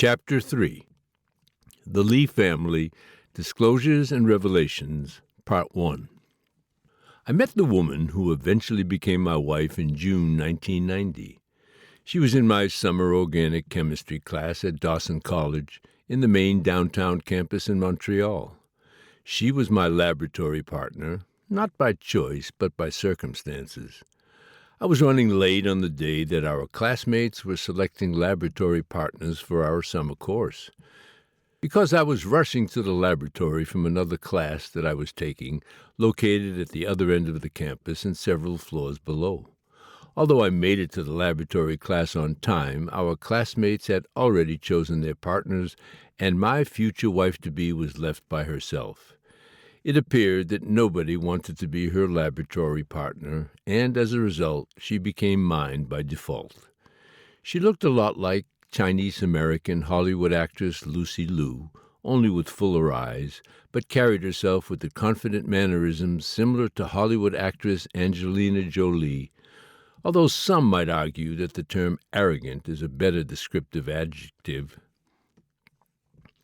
Chapter 3 The Lee Family, Disclosures and Revelations, Part 1. I met the woman who eventually became my wife in June 1990. She was in my summer organic chemistry class at Dawson College in the main downtown campus in Montreal. She was my laboratory partner, not by choice, but by circumstances. I was running late on the day that our classmates were selecting laboratory partners for our summer course. Because I was rushing to the laboratory from another class that I was taking, located at the other end of the campus and several floors below. Although I made it to the laboratory class on time, our classmates had already chosen their partners, and my future wife-to-be was left by herself. It appeared that nobody wanted to be her laboratory partner, and as a result, she became mine by default. She looked a lot like Chinese-American Hollywood actress Lucy Liu, only with fuller eyes, but carried herself with the confident mannerisms similar to Hollywood actress Angelina Jolie, although some might argue that the term arrogant is a better descriptive adjective.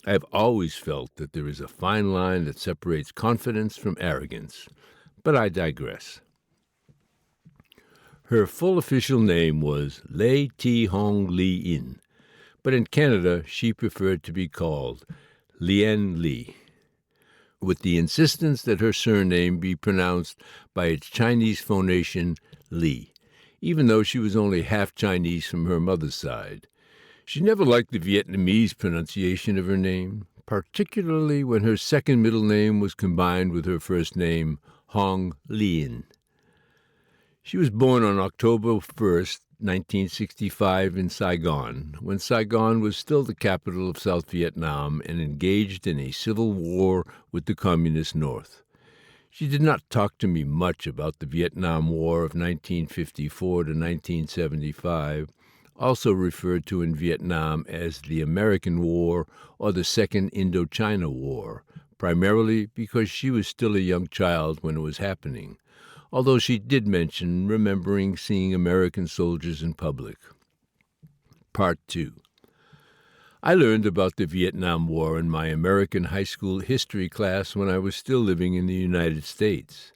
I have always felt that there is a fine line that separates confidence from arrogance, but I digress. Her full official name was Lei Ti Hong Li In, but in Canada she preferred to be called Lien Li, with the insistence that her surname be pronounced by its Chinese phonation Li, even though she was only half Chinese from her mother's side. She never liked the Vietnamese pronunciation of her name, particularly when her second middle name was combined with her first name, Hong Lien. She was born on October 1st, 1965 in Saigon, when Saigon was still the capital of South Vietnam and engaged in a civil war with the Communist North. She did not talk to me much about the Vietnam War of 1954 to 1975, also referred to in Vietnam as the American War or the Second Indochina War, primarily because she was still a young child when it was happening, although she did mention remembering seeing American soldiers in public. Part 2. I learned about the Vietnam War in my American high school history class when I was still living in the United States.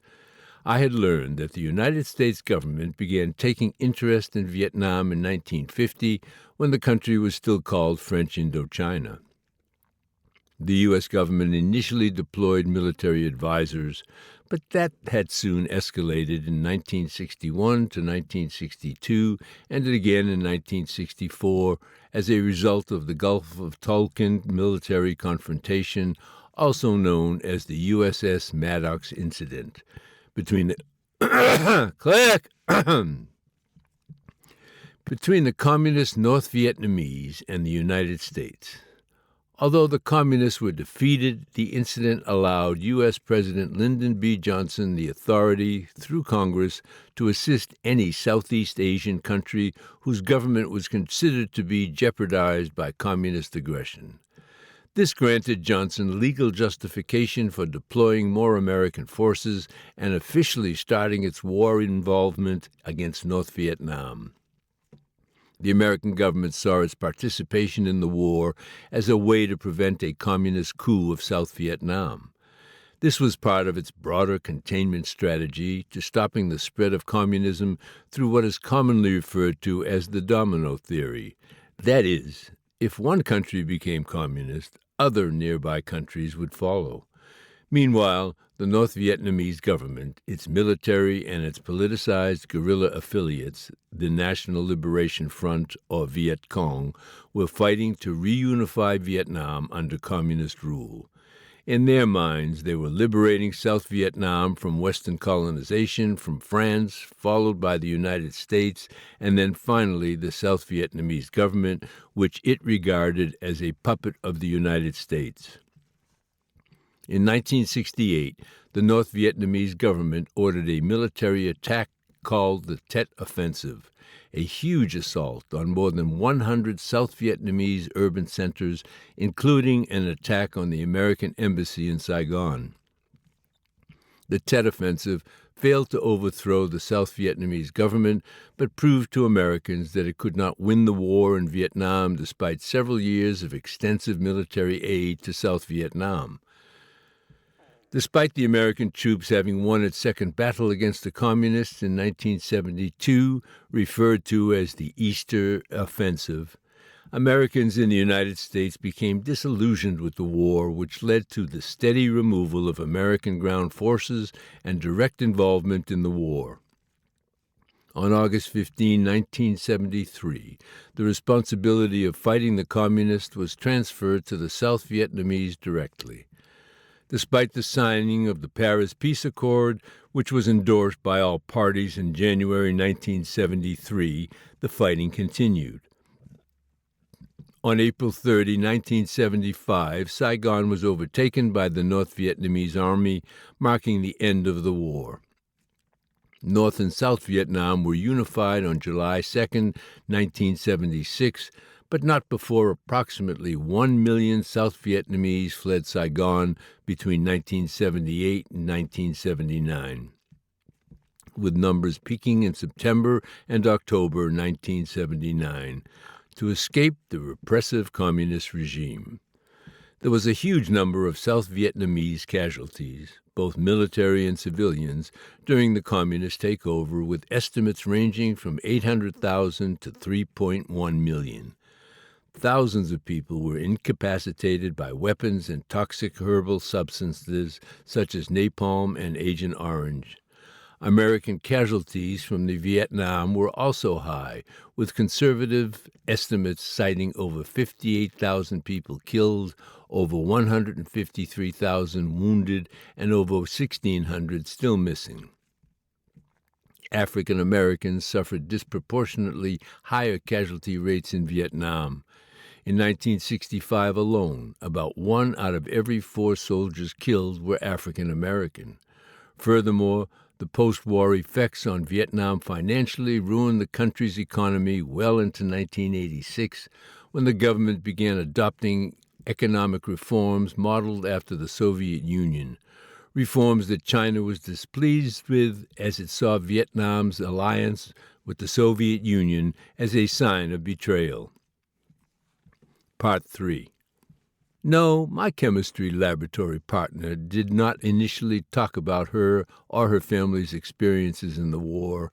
I had learned that the United States government began taking interest in Vietnam in 1950 when the country was still called French Indochina. The U.S. government initially deployed military advisors, but that had soon escalated in 1961 to 1962 and again in 1964 as a result of the Gulf of Tonkin military confrontation, also known as the USS Maddox Incident, between the between the communist North Vietnamese and the United States. Although the communists were defeated, the incident allowed U.S. President Lyndon B. Johnson the authority, through Congress, to assist any Southeast Asian country whose government was considered to be jeopardized by communist aggression. This granted Johnson legal justification for deploying more American forces and officially starting its war involvement against North Vietnam. The American government saw its participation in the war as a way to prevent a communist coup of South Vietnam. This was part of its broader containment strategy to stopping the spread of communism through what is commonly referred to as the domino theory. That is, if one country became communist, other nearby countries would follow. Meanwhile, the North Vietnamese government, its military, and its politicized guerrilla affiliates, the National Liberation Front, or Viet Cong, were fighting to reunify Vietnam under communist rule. In their minds, they were liberating South Vietnam from Western colonization from France, followed by the United States, and then finally the South Vietnamese government, which it regarded as a puppet of the United States. In 1968, the North Vietnamese government ordered a military attack called the Tet Offensive, a huge assault on more than 100 South Vietnamese urban centers, including an attack on the American embassy in Saigon. The Tet Offensive failed to overthrow the South Vietnamese government, but proved to Americans that it could not win the war in Vietnam despite several years of extensive military aid to South Vietnam. Despite the American troops having won its second battle against the Communists in 1972, referred to as the Easter Offensive, Americans in the United States became disillusioned with the war, which led to the steady removal of American ground forces and direct involvement in the war. On August 15, 1973, the responsibility of fighting the Communists was transferred to the South Vietnamese directly. Despite the signing of the Paris Peace Accord, which was endorsed by all parties in January 1973, the fighting continued. On April 30, 1975, Saigon was overtaken by the North Vietnamese Army, marking the end of the war. North and South Vietnam were unified on July 2, 1976, but not before approximately 1 million South Vietnamese fled Saigon between 1978 and 1979, with numbers peaking in September and October 1979, to escape the repressive communist regime. There was a huge number of South Vietnamese casualties, both military and civilians, during the communist takeover, with estimates ranging from 800,000 to 3.1 million. Thousands of people were incapacitated by weapons and toxic herbal substances such as napalm and Agent Orange. American casualties from the Vietnam were also high, with conservative estimates citing over 58,000 people killed, over 153,000 wounded, and over 1,600 still missing. African Americans suffered disproportionately higher casualty rates in Vietnam. In 1965 alone, about 1 out of every 4 soldiers killed were African American. Furthermore, the post-war effects on Vietnam financially ruined the country's economy well into 1986, when the government began adopting economic reforms modeled after the Soviet Union, reforms that China was displeased with as it saw Vietnam's alliance with the Soviet Union as a sign of betrayal. Part 3. No, my chemistry laboratory partner did not initially talk about her or her family's experiences in the war.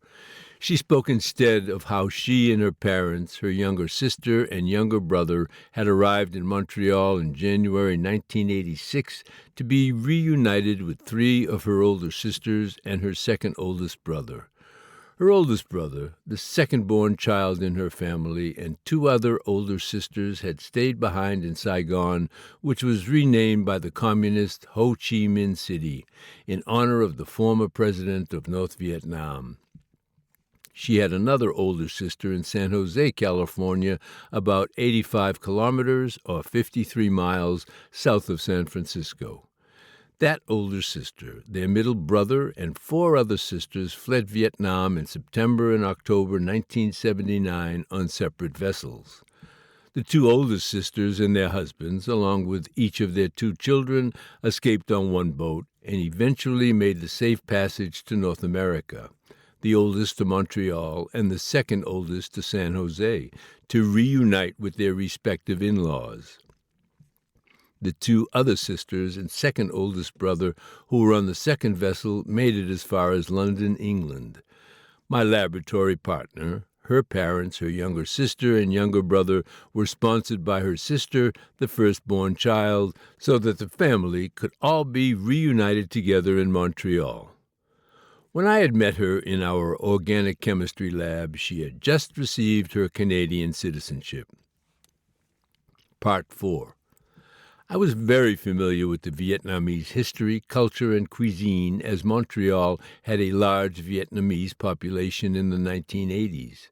She spoke instead of how she and her parents, her younger sister and younger brother, had arrived in Montreal in January 1986 to be reunited with 3 of her older sisters and her second oldest brother. Her oldest brother, the second-born child in her family, and 2 other older sisters had stayed behind in Saigon, which was renamed by the communist Ho Chi Minh City in honor of the former president of North Vietnam. She had another older sister in San Jose, California, about 85 kilometers or 53 miles south of San Francisco. That older sister, their middle brother, and 4 other sisters fled Vietnam in September and October 1979 on separate vessels. The 2 oldest sisters and their husbands, along with each of their 2 children, escaped on one boat and eventually made the safe passage to North America, the oldest to Montreal and the second oldest to San Jose, to reunite with their respective in-laws. The 2 other sisters and second oldest brother who were on the second vessel made it as far as London, England. My laboratory partner, her parents, her younger sister, and younger brother were sponsored by her sister, the firstborn child, so that the family could all be reunited together in Montreal. When I had met her in our organic chemistry lab, she had just received her Canadian citizenship. Part 4. I was very familiar with the Vietnamese history, culture, and cuisine, as Montreal had a large Vietnamese population in the 1980s.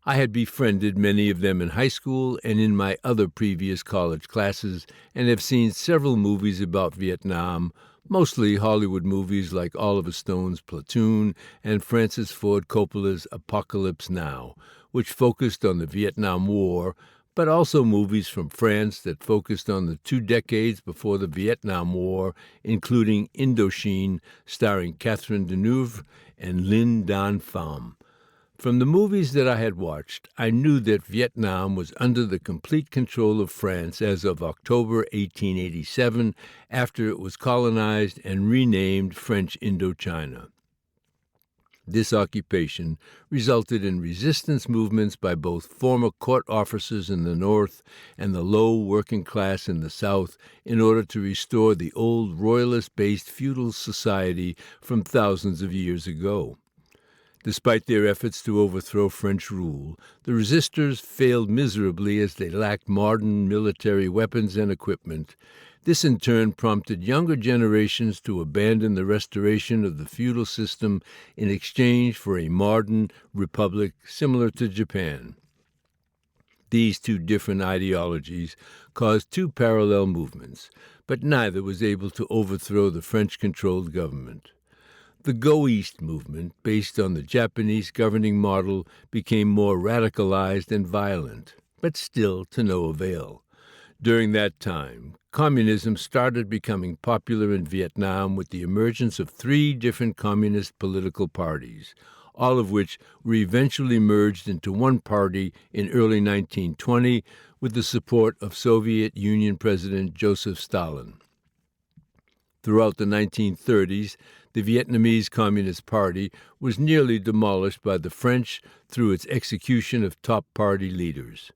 I had befriended many of them in high school and in my other previous college classes, and have seen several movies about Vietnam, mostly Hollywood movies like Oliver Stone's Platoon and Francis Ford Coppola's Apocalypse Now, which focused on the Vietnam War, but also movies from France that focused on the 2 decades before the Vietnam War, including Indochine, starring Catherine Deneuve and Linh Dan Pham. From the movies that I had watched, I knew that Vietnam was under the complete control of France as of October 1887, after it was colonized and renamed French Indochina. This occupation resulted in resistance movements by both former court officers in the north and the low working class in the south in order to restore the old royalist-based feudal society from thousands of years ago. Despite their efforts to overthrow French rule, the resistors failed miserably as they lacked modern military weapons and equipment. This in turn prompted younger generations to abandon the restoration of the feudal system in exchange for a modern republic similar to Japan. These 2 different ideologies caused 2 parallel movements, but neither was able to overthrow the French-controlled government. The Go East movement, based on the Japanese governing model, became more radicalized and violent, but still to no avail. During that time, communism started becoming popular in Vietnam with the emergence of 3 different communist political parties, all of which were eventually merged into one party in early 1920 with the support of Soviet Union President Joseph Stalin. Throughout the 1930s, the Vietnamese Communist Party was nearly demolished by the French through its execution of top party leaders.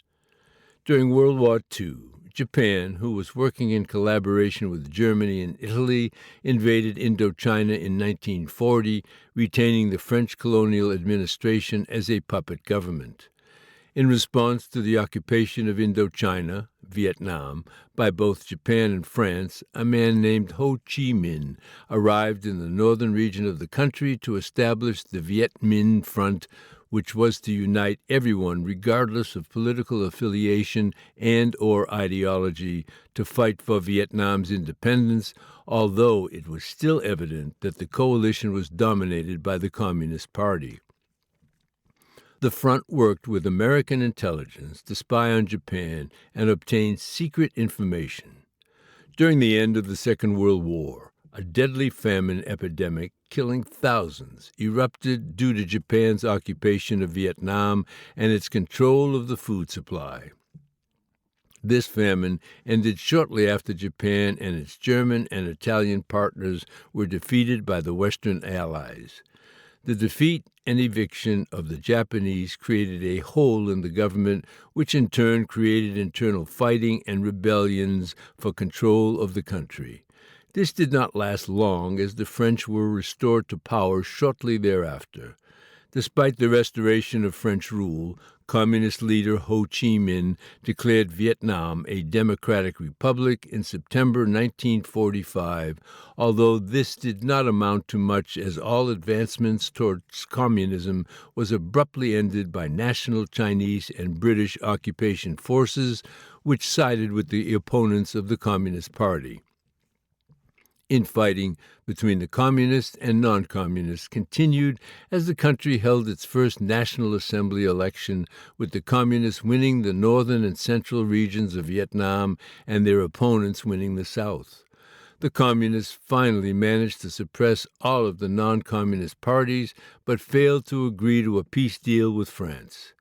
During World War II, Japan, who was working in collaboration with Germany and Italy, invaded Indochina in 1940, retaining the French colonial administration as a puppet government. In response to the occupation of Indochina, Vietnam, by both Japan and France, a man named Ho Chi Minh arrived in the northern region of the country to establish the Viet Minh Front, which was to unite everyone regardless of political affiliation and or ideology to fight for Vietnam's independence, although it was still evident that the coalition was dominated by the Communist Party. The front worked with American intelligence to spy on Japan and obtain secret information. During the end of the Second World War, a deadly famine epidemic, killing thousands, erupted due to Japan's occupation of Vietnam and its control of the food supply. This famine ended shortly after Japan and its German and Italian partners were defeated by the Western Allies. The defeat and eviction of the Japanese created a hole in the government, which in turn created internal fighting and rebellions for control of the country. This did not last long, as the French were restored to power shortly thereafter. Despite the restoration of French rule, Communist leader Ho Chi Minh declared Vietnam a democratic republic in September 1945, although this did not amount to much, as all advancements towards communism was abruptly ended by national Chinese and British occupation forces, which sided with the opponents of the Communist Party. Infighting between the communists and non-communists continued as the country held its first National Assembly election, with the communists winning the northern and central regions of Vietnam and their opponents winning the south. The communists finally managed to suppress all of the non-communist parties, but failed to agree to a peace deal with France.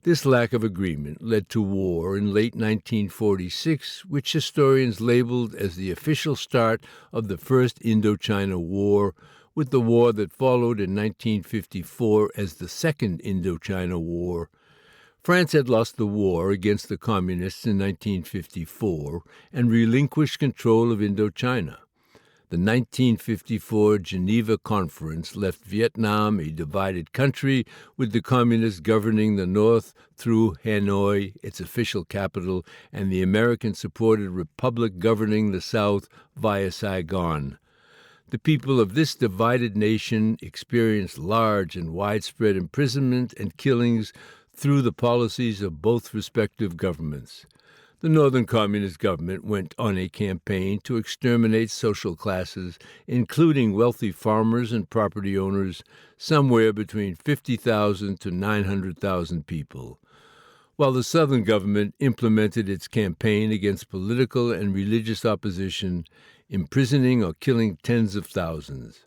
This lack of agreement led to war in late 1946, which historians labeled as the official start of the First Indochina War, with the war that followed in 1954 as the Second Indochina War. France had lost the war against the Communists in 1954 and relinquished control of Indochina. The 1954 Geneva Conference left Vietnam a divided country, with the Communists governing the north through Hanoi, its official capital, and the American-supported Republic governing the south via Saigon. The people of this divided nation experienced large and widespread imprisonment and killings through the policies of both respective governments. The Northern Communist government went on a campaign to exterminate social classes, including wealthy farmers and property owners, somewhere between 50,000 to 900,000 people. while the Southern government implemented its campaign against political and religious opposition, imprisoning or killing tens of thousands.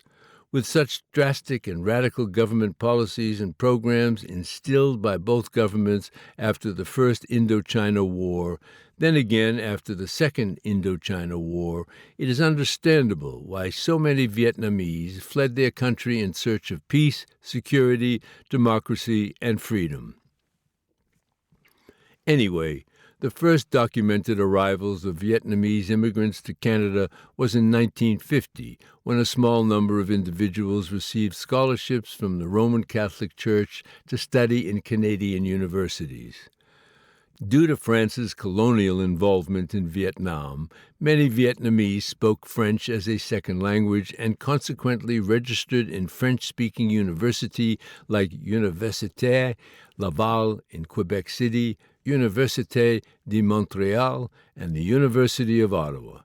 With such drastic and radical government policies and programs instilled by both governments after the First Indochina War, then again after the Second Indochina War, it is understandable why so many Vietnamese fled their country in search of peace, security, democracy, and freedom. Anyway, the first documented arrivals of Vietnamese immigrants to Canada was in 1950, when a small number of individuals received scholarships from the Roman Catholic Church to study in Canadian universities. Due to France's colonial involvement in Vietnam, many Vietnamese spoke French as a second language and consequently registered in French-speaking universities like Université Laval in Quebec City, Université de Montréal, and the University of Ottawa.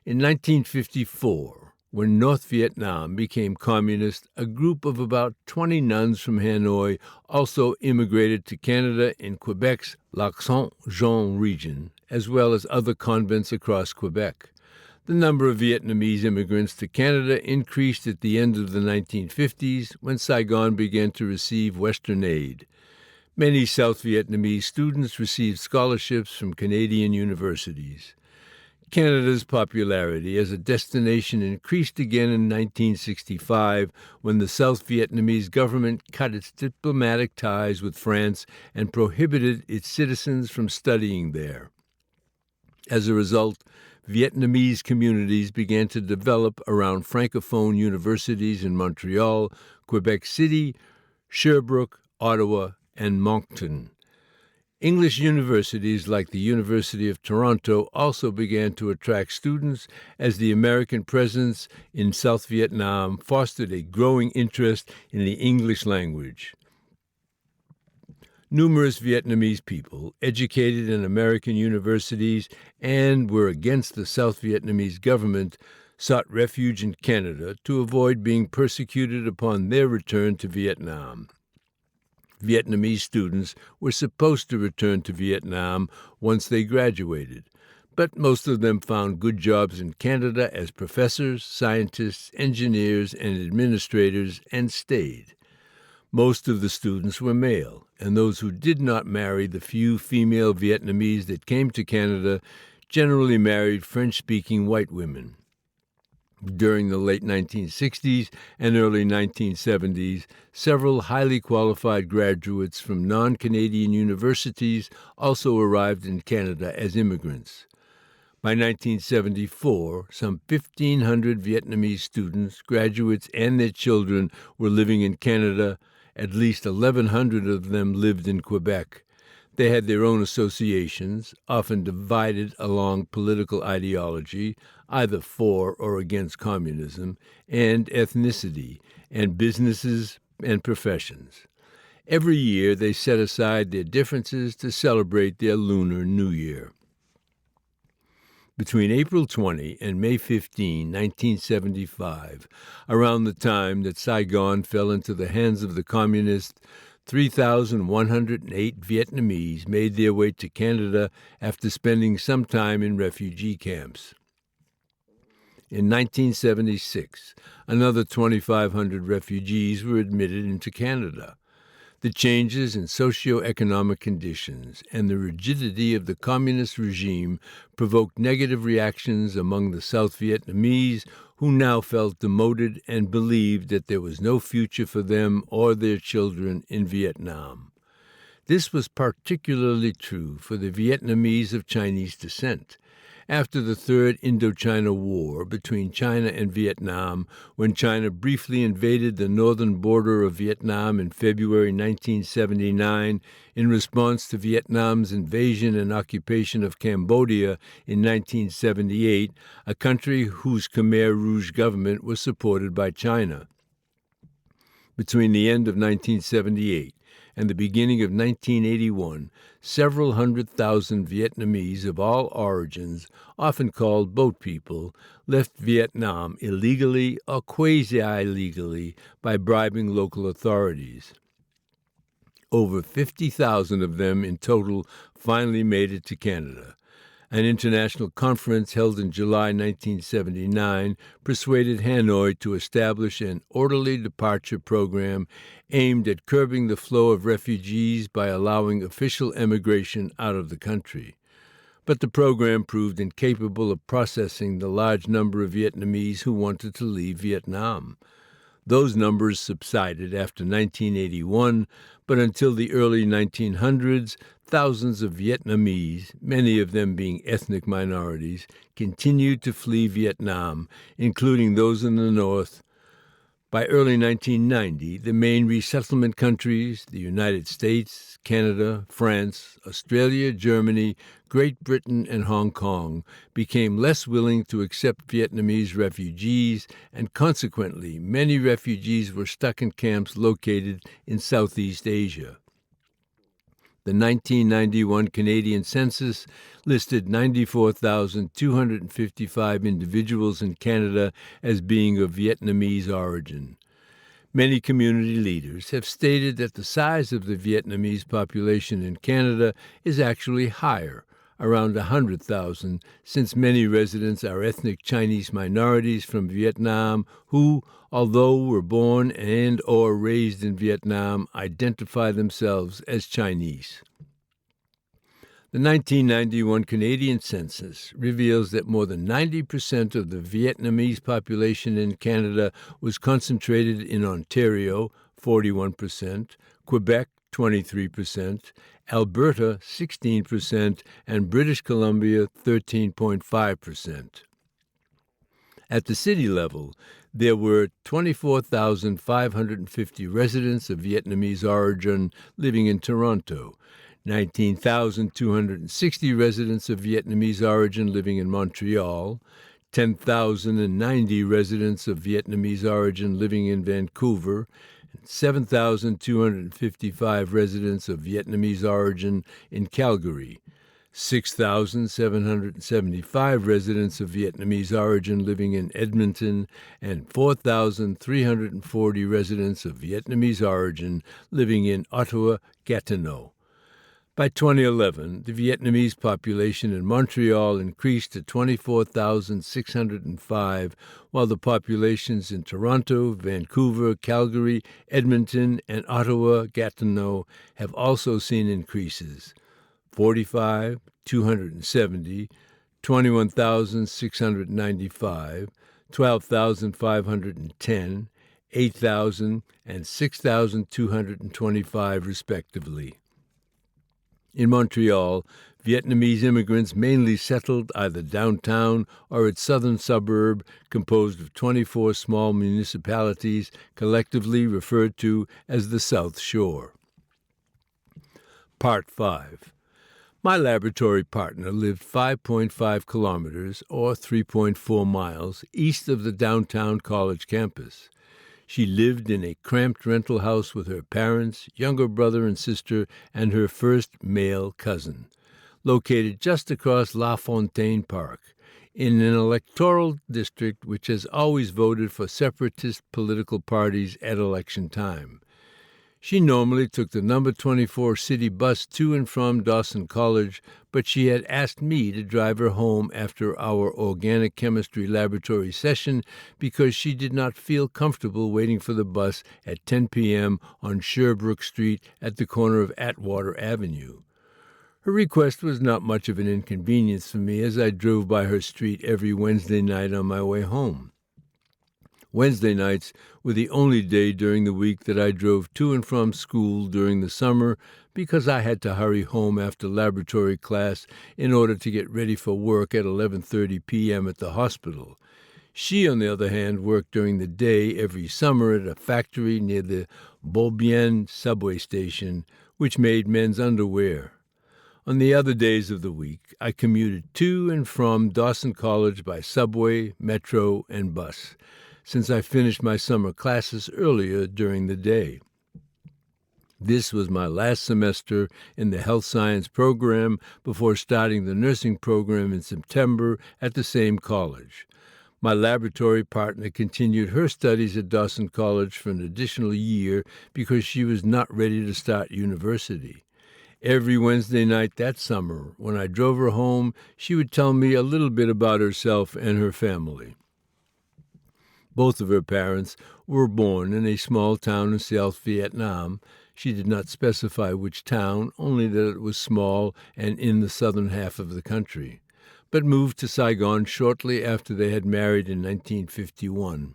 In 1954, when North Vietnam became communist, a group of about 20 nuns from Hanoi also immigrated to Canada in Quebec's Lac-Saint-Jean region, as well as other convents across Quebec. The number of Vietnamese immigrants to Canada increased at the end of the 1950s when Saigon began to receive Western aid. Many South Vietnamese students received scholarships from Canadian universities. Canada's popularity as a destination increased again in 1965 when the South Vietnamese government cut its diplomatic ties with France and prohibited its citizens from studying there. As a result, Vietnamese communities began to develop around Francophone universities in Montreal, Quebec City, Sherbrooke, Ottawa, and Moncton. English universities like the University of Toronto also began to attract students as the American presence in South Vietnam fostered a growing interest in the English language. Numerous Vietnamese people educated in American universities and were against the South Vietnamese government sought refuge in Canada to avoid being persecuted upon their return to Vietnam. Vietnamese students were supposed to return to Vietnam once they graduated, but most of them found good jobs in Canada as professors, scientists, engineers, and administrators and stayed. Most of the students were male, and those who did not marry the few female Vietnamese that came to Canada generally married French-speaking white women. During the late 1960s and early 1970s, several highly qualified graduates from non-Canadian universities also arrived in Canada as immigrants. By 1974, some 1,500 Vietnamese students, graduates, and their children were living in Canada. At least 1,100 of them lived in Quebec. They had their own associations, often divided along political ideology, either for or against communism, and ethnicity, and businesses and professions. Every year they set aside their differences to celebrate their Lunar New Year. Between April 20 and May 15, 1975, around the time that Saigon fell into the hands of the communists, 3,108 Vietnamese made their way to Canada after spending some time in refugee camps. In 1976, another 2,500 refugees were admitted into Canada. The changes in socio-economic conditions and the rigidity of the communist regime provoked negative reactions among the South Vietnamese, who now felt demoted and believed that there was no future for them or their children in Vietnam. This was particularly true for the Vietnamese of Chinese descent. After the Third Indochina War between China and Vietnam, when China briefly invaded the northern border of Vietnam in February 1979 in response to Vietnam's invasion and occupation of Cambodia in 1978, a country whose Khmer Rouge government was supported by China. Between the end of 1978 and the beginning of 1981, several 100,000 Vietnamese of all origins, often called boat people, left Vietnam illegally or quasi-legally by bribing local authorities. over 50,000 of them in total finally made it to Canada. An international conference held in July 1979 persuaded Hanoi to establish an orderly departure program aimed at curbing the flow of refugees by allowing official emigration out of the country. But the program proved incapable of processing the large number of Vietnamese who wanted to leave Vietnam. Those numbers subsided after 1981, but until the early 1900s, thousands of Vietnamese, many of them being ethnic minorities, continued to flee Vietnam, including those in the north. By early 1990, the main resettlement countries, the United States, Canada, France, Australia, Germany, Great Britain, and Hong Kong, became less willing to accept Vietnamese refugees, and consequently, many refugees were stuck in camps located in Southeast Asia. The 1991 Canadian census listed 94,255 individuals in Canada as being of Vietnamese origin. Many community leaders have stated that the size of the Vietnamese population in Canada is actually higher, around 100,000, since many residents are ethnic Chinese minorities from Vietnam who, although were born and or raised in Vietnam, identify themselves as Chinese. The 1991 Canadian census reveals that more than 90% of the Vietnamese population in Canada was concentrated in Ontario, 41%, Quebec, 23%, Alberta, 16%, and British Columbia, 13.5%. At the city level, there were 24,550 residents of Vietnamese origin living in Toronto, 19,260 residents of Vietnamese origin living in Montreal, 10,090 residents of Vietnamese origin living in Vancouver, 7,255 residents of Vietnamese origin in Calgary, 6,775 residents of Vietnamese origin living in Edmonton, and 4,340 residents of Vietnamese origin living in Ottawa, Gatineau. By 2011, the Vietnamese population in Montreal increased to 24,605, while the populations in Toronto, Vancouver, Calgary, Edmonton, and Ottawa, Gatineau have also seen increases: 45, 270, 21,695, 12,510, 8,000, and 6,225, respectively. In Montreal, Vietnamese immigrants mainly settled either downtown or its southern suburb, composed of 24 small municipalities collectively referred to as the South Shore. Part 5. My laboratory partner lived 5.5 kilometers, or 3.4 miles, east of the downtown college campus. She lived in a cramped rental house with her parents, younger brother and sister, and her first male cousin, located just across La Fontaine Park, in an electoral district which has always voted for separatist political parties at election time. She normally took the number 24 city bus to and from Dawson College, but she had asked me to drive her home after our organic chemistry laboratory session because she did not feel comfortable waiting for the bus at 10 p.m. on Sherbrooke Street at the corner of Atwater Avenue. Her request was not much of an inconvenience for me as I drove by her street every Wednesday night on my way home. Wednesday nights were the only day during the week that I drove to and from school during the summer because I had to hurry home after laboratory class in order to get ready for work at 11:30 p.m. at the hospital. She, on the other hand, worked during the day every summer at a factory near the Beaubien subway station, which made men's underwear. On the other days of the week, I commuted to and from Dawson College by subway, metro, and bus, since I finished my summer classes earlier during the day. This was my last semester in the health science program before starting the nursing program in September at the same college. My laboratory partner continued her studies at Dawson College for an additional year because she was not ready to start university. Every Wednesday night that summer, when I drove her home, she would tell me a little bit about herself and her family. Both of her parents were born in a small town in South Vietnam. She did not specify which town, only that it was small and in the southern half of the country, but moved to Saigon shortly after they had married in 1951.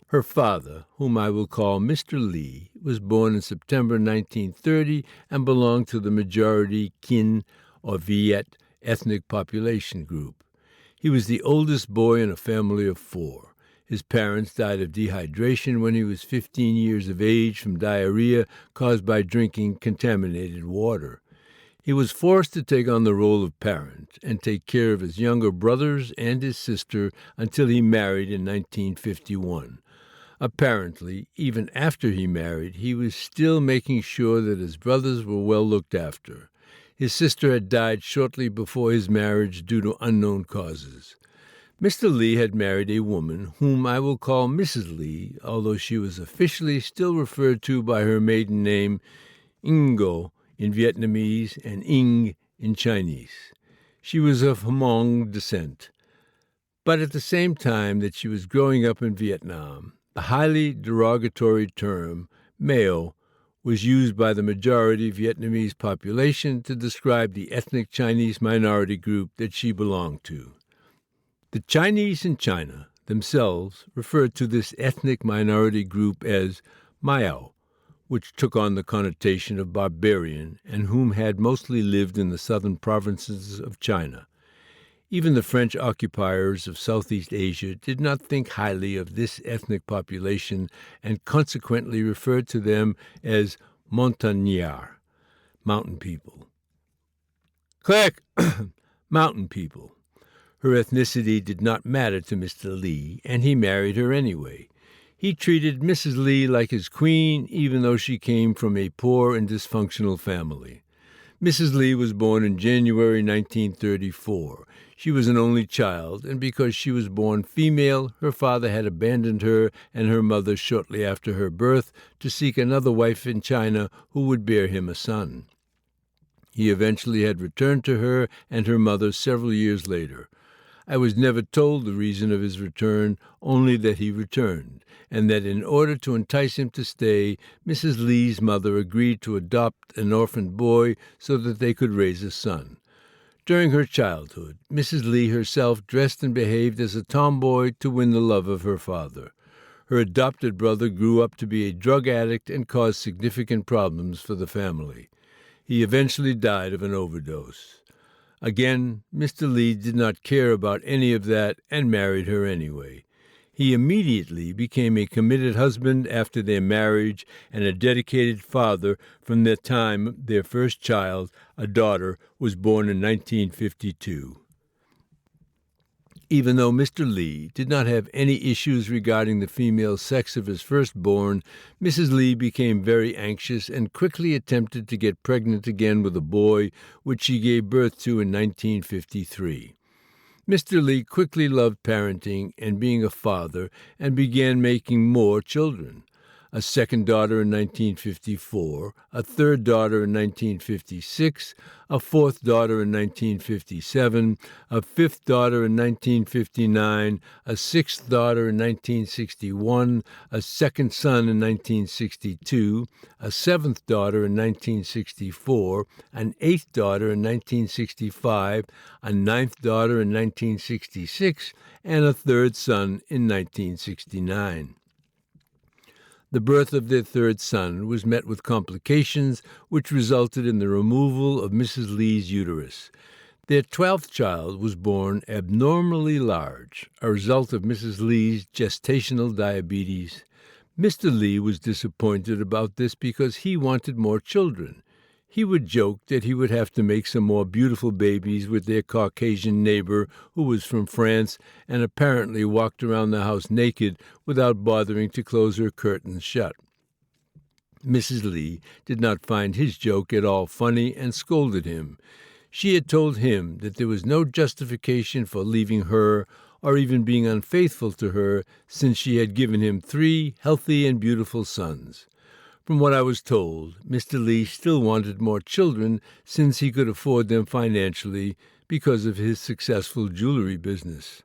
Her father, whom I will call Mr. Lee, was born in September 1930 and belonged to the majority Kin or Viet ethnic population group. He was the oldest boy in a family of 4. His parents died of dehydration when he was 15 years of age from diarrhea caused by drinking contaminated water. He was forced to take on the role of parent and take care of his younger brothers and his sister until he married in 1951. Apparently, even after he married, he was still making sure that his brothers were well looked after. His sister had died shortly before his marriage due to unknown causes. Mr. Lee had married a woman whom I will call Mrs. Lee, although she was officially still referred to by her maiden name, Ngo, in Vietnamese and Ing in Chinese. She was of Hmong descent. But at the same time that she was growing up in Vietnam, the highly derogatory term Mao was used by the majority Vietnamese population to describe the ethnic Chinese minority group that she belonged to. The Chinese in China themselves referred to this ethnic minority group as Miao, which took on the connotation of barbarian and whom had mostly lived in the southern provinces of China. Even the French occupiers of Southeast Asia did not think highly of this ethnic population and consequently referred to them as montagnards, mountain people. Click! Mountain people. Her ethnicity did not matter to Mr. Lee, and he married her anyway. He treated Mrs. Lee like his queen, even though she came from a poor and dysfunctional family. Mrs. Lee was born in January 1934. She was an only child, and because she was born female, her father had abandoned her and her mother shortly after her birth to seek another wife in China who would bear him a son. He eventually had returned to her and her mother several years later. I was never told the reason of his return, only that he returned, and that in order to entice him to stay, Mrs. Lee's mother agreed to adopt an orphaned boy so that they could raise a son. During her childhood, Mrs. Lee herself dressed and behaved as a tomboy to win the love of her father. Her adopted brother grew up to be a drug addict and caused significant problems for the family. He eventually died of an overdose. Again, Mr. Lee did not care about any of that and married her anyway. He immediately became a committed husband after their marriage and a dedicated father from the time their first child, a daughter, was born in 1952. Even though Mr. Lee did not have any issues regarding the female sex of his firstborn, Mrs. Lee became very anxious and quickly attempted to get pregnant again with a boy, which she gave birth to in 1953. Mr. Lee quickly loved parenting and being a father and began making more children. A second daughter in 1954, a third daughter in 1956, a fourth daughter in 1957, a fifth daughter in 1959, a sixth daughter in 1961, a second son in 1962, a seventh daughter in 1964, an eighth daughter in 1965, a ninth daughter in 1966, and a third son in 1969. The birth of their third son was met with complications, which resulted in the removal of Mrs. Lee's uterus. Their 12th child was born abnormally large, a result of Mrs. Lee's gestational diabetes. Mr. Lee was disappointed about this because he wanted more children. He would joke that he would have to make some more beautiful babies with their Caucasian neighbor, who was from France and apparently walked around the house naked without bothering to close her curtains shut. Mrs. Lee did not find his joke at all funny and scolded him. She had told him that there was no justification for leaving her or even being unfaithful to her, since she had given him 3 healthy and beautiful sons. From what I was told, Mr. Lee still wanted more children since he could afford them financially because of his successful jewelry business.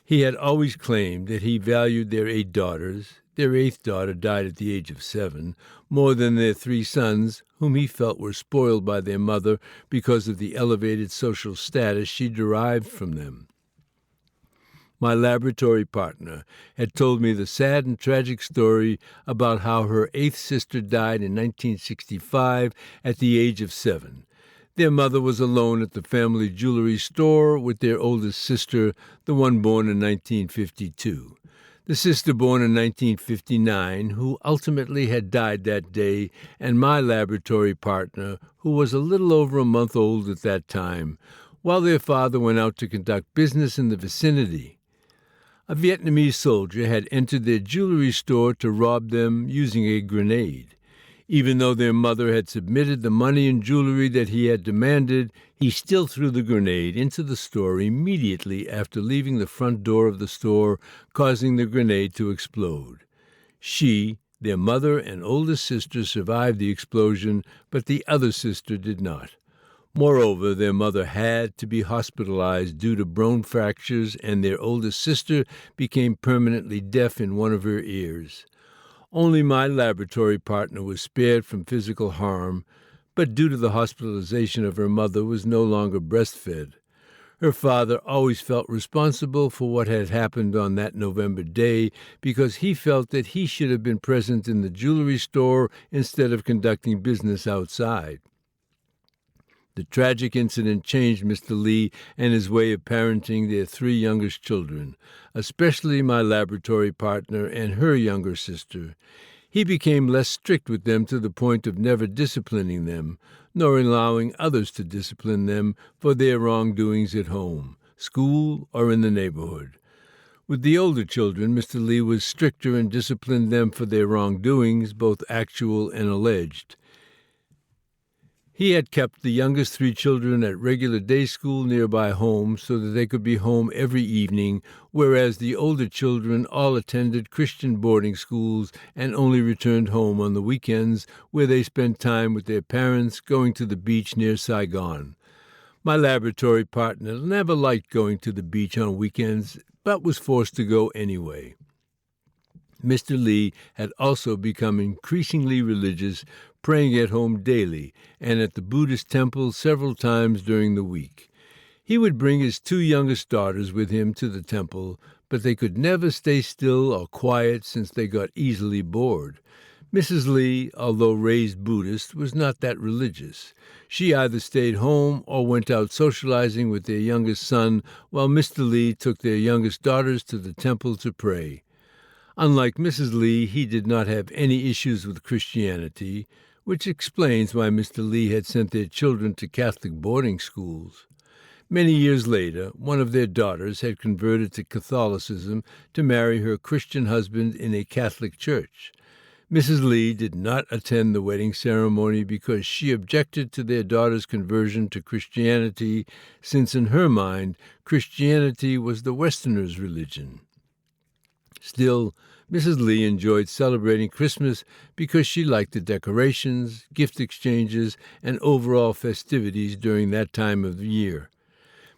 He had always claimed that he valued their 8 daughters — their 8th daughter died at the age of 7 — more than their 3 sons, whom he felt were spoiled by their mother because of the elevated social status she derived from them. My laboratory partner had told me the sad and tragic story about how her 8th sister died in 1965 at the age of 7. Their mother was alone at the family jewelry store with their oldest sister, the one born in 1952. The sister born in 1959, who ultimately had died that day, and my laboratory partner, who was a little over a month old at that time, while their father went out to conduct business in the vicinity. A Vietnamese soldier had entered their jewelry store to rob them using a grenade. Even though their mother had submitted the money and jewelry that he had demanded, he still threw the grenade into the store immediately after leaving the front door of the store, causing the grenade to explode. She, their mother, and oldest sister survived the explosion, but the other sister did not. Moreover, their mother had to be hospitalized due to bone fractures, and their oldest sister became permanently deaf in one of her ears. Only my laboratory partner was spared from physical harm, but due to the hospitalization of her mother was no longer breastfed. Her father always felt responsible for what had happened on that November day because he felt that he should have been present in the jewelry store instead of conducting business outside. The tragic incident changed Mr. Lee and his way of parenting their 3 youngest children, especially my laboratory partner and her younger sister. He became less strict with them to the point of never disciplining them, nor allowing others to discipline them for their wrongdoings at home, school, or in the neighborhood. With the older children, Mr. Lee was stricter and disciplined them for their wrongdoings, both actual and alleged. He had kept the youngest 3 children at regular day school nearby home so that they could be home every evening, whereas the older children all attended Christian boarding schools and only returned home on the weekends, where they spent time with their parents going to the beach near Saigon. My laboratory partner never liked going to the beach on weekends, but was forced to go anyway. Mr. Lee had also become increasingly religious, praying at home daily and at the Buddhist temple several times during the week. He would bring his 2 youngest daughters with him to the temple, but they could never stay still or quiet since they got easily bored. Mrs. Lee, although raised Buddhist, was not that religious. She either stayed home or went out socializing with their youngest son, while Mr. Lee took their youngest daughters to the temple to pray. Unlike Mrs. Lee, he did not have any issues with Christianity, which explains why Mr. Lee had sent their children to Catholic boarding schools. Many years later, one of their daughters had converted to Catholicism to marry her Christian husband in a Catholic church. Mrs. Lee did not attend the wedding ceremony because she objected to their daughter's conversion to Christianity, since in her mind, Christianity was the Westerners' religion. Still, Mrs. Lee enjoyed celebrating Christmas because she liked the decorations, gift exchanges, and overall festivities during that time of the year.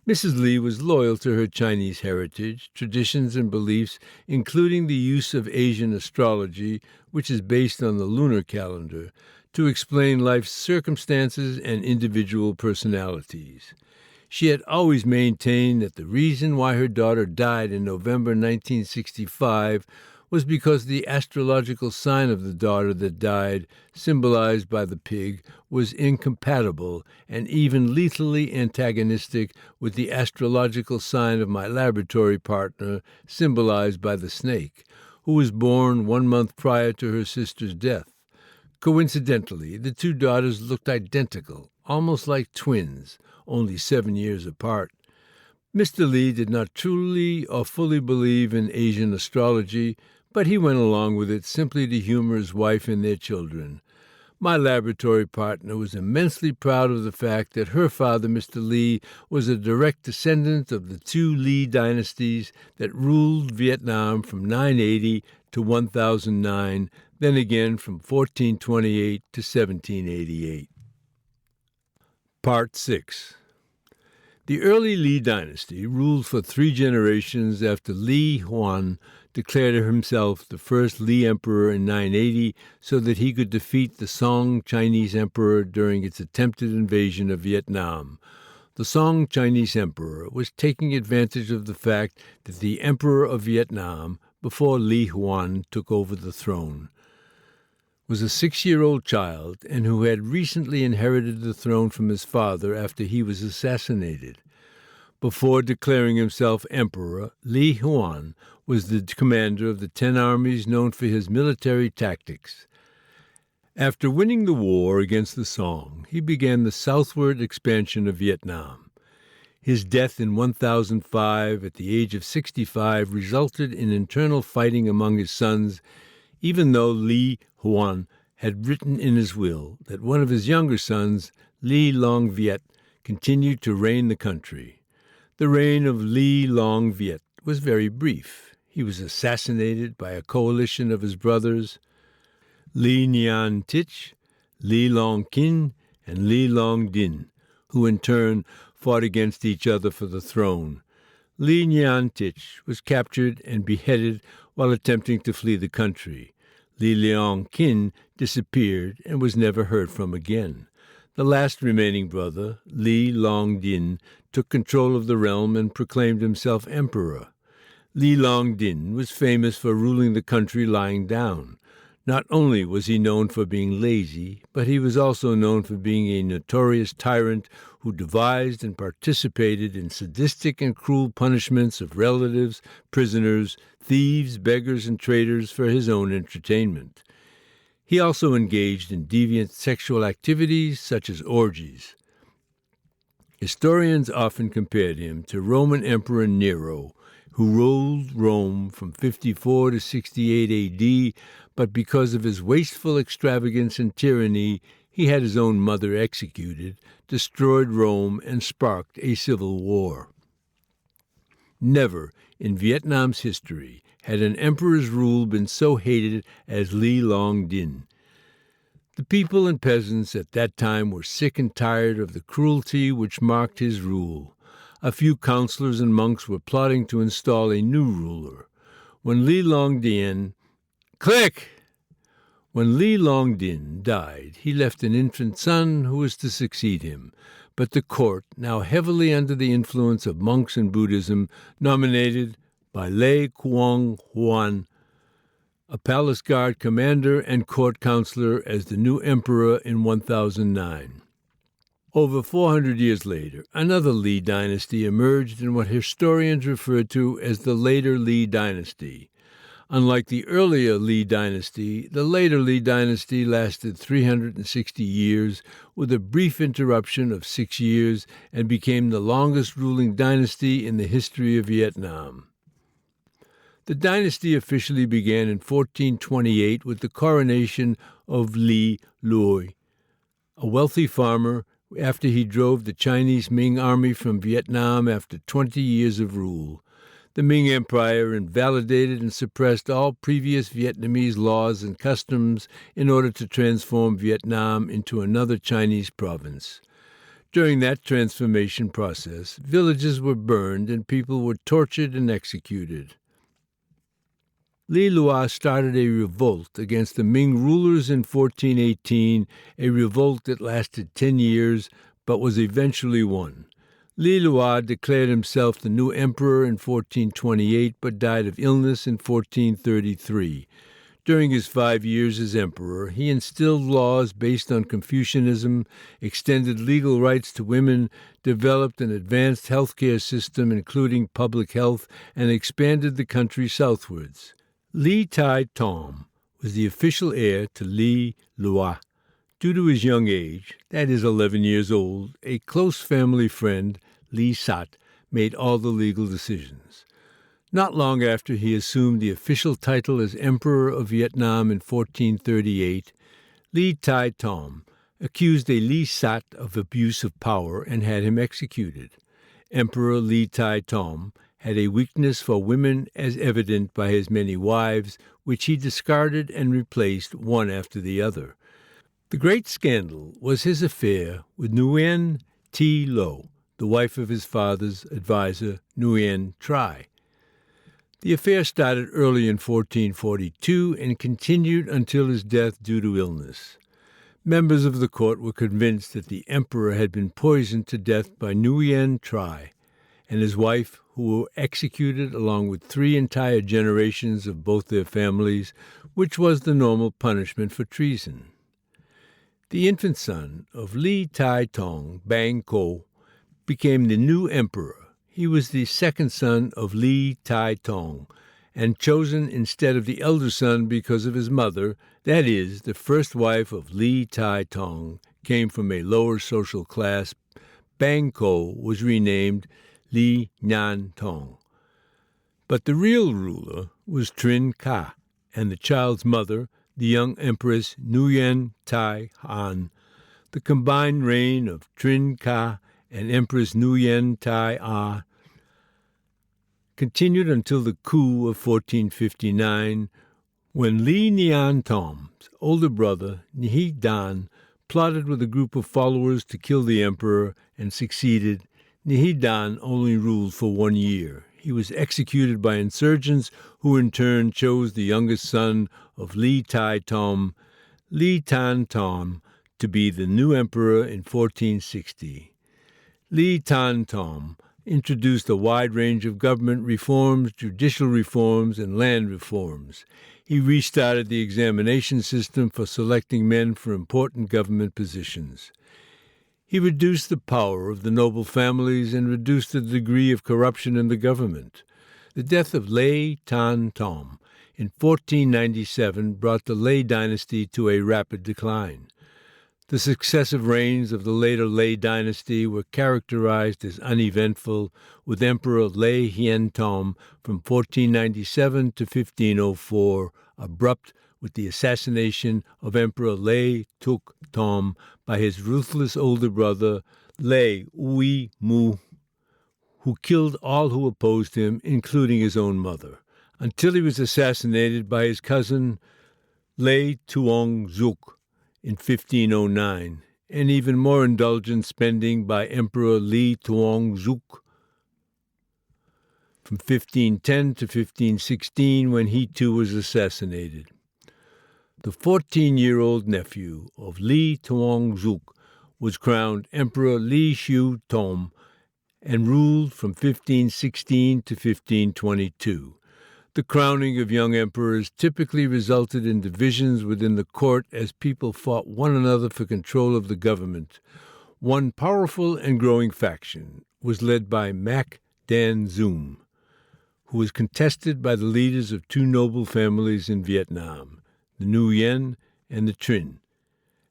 Mrs. Lee was loyal to her Chinese heritage, traditions, and beliefs, including the use of Asian astrology, which is based on the lunar calendar, to explain life's circumstances and individual personalities. She had always maintained that the reason why her daughter died in November 1965 was because the astrological sign of the daughter that died, symbolized by the pig, was incompatible and even lethally antagonistic with the astrological sign of my laboratory partner, symbolized by the snake, who was born 1 month prior to her sister's death. Coincidentally, the 2 daughters looked identical, almost like twins, only 7 years apart. Mr. Lee did not truly or fully believe in Asian astrology, but he went along with it simply to humor his wife and their children. My laboratory partner was immensely proud of the fact that her father, Mr. Lee, was a direct descendant of the two Lee dynasties that ruled Vietnam from 980 to 1009, then again from 1428 to 1788. Part 6. The early Lee dynasty ruled for 3 generations after Li Huan declared himself the first Li emperor in 980 so that he could defeat the Song Chinese emperor during its attempted invasion of Vietnam. The Song Chinese emperor was taking advantage of the fact that the emperor of Vietnam, before Li Huan took over the throne, was a 6-year-old child and who had recently inherited the throne from his father after he was assassinated. Before declaring himself emperor, Li Huan was the commander of the 10 armies known for his military tactics. After winning the war against the Song, he began the southward expansion of Vietnam. His death in 1005 at the age of 65 resulted in internal fighting among his sons, even though Li Huan had written in his will that one of his younger sons, Li Long Viet, continued to reign the country. The reign of Li Long Viet was very brief. He was assassinated by a coalition of his brothers, Li Nhan Tich, Li Long Kin, and Li Long Din, who in turn fought against each other for the throne. Li Nhan Tich was captured and beheaded while attempting to flee the country. Li Long Kin disappeared and was never heard from again. The last remaining brother, Li Long Din, took control of the realm and proclaimed himself emperor. Li Long Din was famous for ruling the country lying down. Not only was he known for being lazy, but he was also known for being a notorious tyrant who devised and participated in sadistic and cruel punishments of relatives, prisoners, thieves, beggars, and traitors for his own entertainment. He also engaged in deviant sexual activities such as orgies. Historians often compared him to Roman Emperor Nero, who ruled Rome from 54 to 68 A.D., but because of his wasteful extravagance and tyranny, he had his own mother executed, destroyed Rome, and sparked a civil war. Never in Vietnam's history had an emperor's rule been so hated as Li Long Din. The people and peasants at that time were sick and tired of the cruelty which marked his rule. A few counselors and monks were plotting to install a new ruler. When Li Long Din died, he left an infant son who was to succeed him. But the court, now heavily under the influence of monks and Buddhism, nominated by Lê Quang Huan, a palace guard commander and court counselor, as the new emperor in 1009. Over 400 years later, another Li dynasty emerged in what historians refer to as the later Li dynasty. Unlike the earlier Li dynasty, the later Li dynasty lasted 360 years, with a brief interruption of 6 years, and became the longest ruling dynasty in the history of Vietnam. The dynasty officially began in 1428 with the coronation of Li Lui, a wealthy farmer, after he drove the Chinese Ming army from Vietnam after 20 years of rule. The Ming Empire invalidated and suppressed all previous Vietnamese laws and customs in order to transform Vietnam into another Chinese province. During that transformation process, villages were burned and people were tortured and executed. Li Lui started a revolt against the Ming rulers in 1418, a revolt that lasted 10 years but was eventually won. Li Lui declared himself the new emperor in 1428 but died of illness in 1433. During his 5 years as emperor, he instilled laws based on Confucianism, extended legal rights to women, developed an advanced healthcare system including public health, and expanded the country southwards. Li Tai Tom was the official heir to Li Lui. Due to his young age, that is 11 years old, a close family friend, Li Sat, made all the legal decisions. Not long after he assumed the official title as Emperor of Vietnam in 1438, Li Tai Tom accused a Li Sat of abuse of power and had him executed. Emperor Li Tai Tom had a weakness for women as evident by his many wives, which he discarded and replaced one after the other. The great scandal was his affair with Nguyen Thi Lo, the wife of his father's advisor, Nguyen Trai. The affair started early in 1442 and continued until his death due to illness. Members of the court were convinced that the emperor had been poisoned to death by Nguyen Trai and his wife, who were executed along with 3 entire generations of both their families, which was the normal punishment for treason. The infant son of Li Tai Tong, Bang Ko, became the new emperor. He was the second son of Li Tai Tong, and chosen instead of the elder son because of his mother, that is, the first wife of Li Tai Tong came from a lower social class. Bang Ko was renamed Li Nhan Tong. But the real ruler was Trin Ka, and the child's mother, the young Empress Nguyen Tai Han. The combined reign of Trin Ka and Empress Nguyen Tai Ah continued until the coup of 1459, when Li Nhan Tom's older brother, Nhi Dan, plotted with a group of followers to kill the emperor and succeeded. Nhi Dan only ruled for 1 year. He was executed by insurgents who in turn chose the youngest son of Li Tai Tom, Li Tan Tom, to be the new emperor in 1460. Li Tan Tom introduced a wide range of government reforms, judicial reforms, and land reforms. He restarted the examination system for selecting men for important government positions. He reduced the power of the noble families and reduced the degree of corruption in the government. The death of Lê Tan Tom in 1497 brought the Lê dynasty to a rapid decline. The successive reigns of the later Lê dynasty were characterized as uneventful, with Emperor Lê Hien Tom from 1497 to 1504, abrupt with the assassination of Emperor Lê Tuk Tom by his ruthless older brother Lê Uy Mu, who killed all who opposed him, including his own mother, until he was assassinated by his cousin Lê Tuong Zuk in 1509, and even more indulgent spending by Emperor Lê Tuong Zuk from 1510 to 1516, when he too was assassinated. The 14-year-old nephew of Lê Tuong Zuk was crowned Emperor Lê Xiu Tom and ruled from 1516 to 1522. The crowning of young emperors typically resulted in divisions within the court as people fought one another for control of the government. One powerful and growing faction was led by Mac Dan Zoom, who was contested by the leaders of 2 noble families in Vietnam, the Nguyen and the Trinh.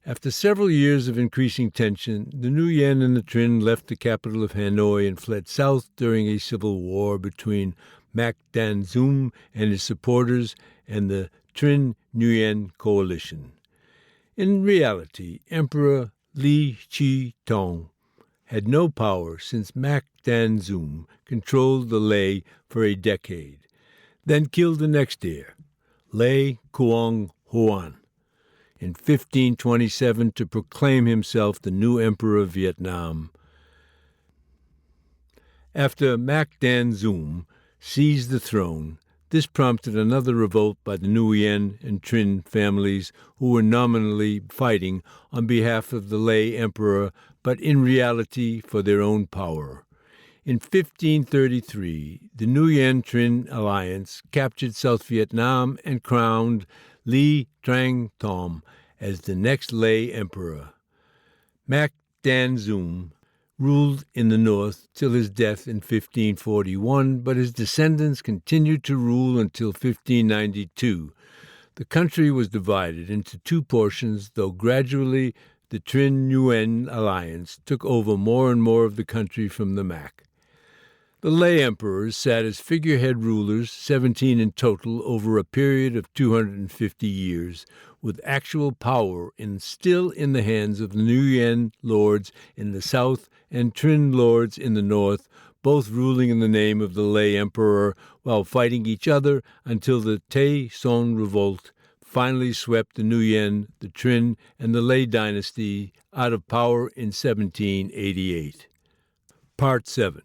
After several years of increasing tension, the Nguyen and the Trinh left the capital of Hanoi and fled south during a civil war between Mac Dan Zoom and his supporters and the Trinh Nguyen coalition. In reality, Emperor Li Chi Tong had no power since Mac Dan Zoom controlled the Lê for a decade, then killed the next heir, Lê Kuong Hoan, in 1527 to proclaim himself the new emperor of Vietnam. After Mac Dan Zoom seized the throne, this prompted another revolt by the Nguyen and Trinh families, who were nominally fighting on behalf of the Lê emperor, but in reality for their own power. In 1533, the Nguyen-Trinh alliance captured South Vietnam and crowned Li Trang Tom as the next Lê emperor. Mac Dan Zoom ruled in the north till his death in 1541, but his descendants continued to rule until 1592. The country was divided into 2 portions, though gradually the Trinh Nguyen alliance took over more and more of the country from the Mac. The Lê emperors sat as figurehead rulers, 17 in total, over a period of 250 years, with actual power still in the hands of the Nguyen lords in the south and Trinh lords in the north, both ruling in the name of the lay emperor while fighting each other until the Tay Son revolt finally swept the Nguyen, the Trinh, and the Lay dynasty out of power in 1788. Part 7.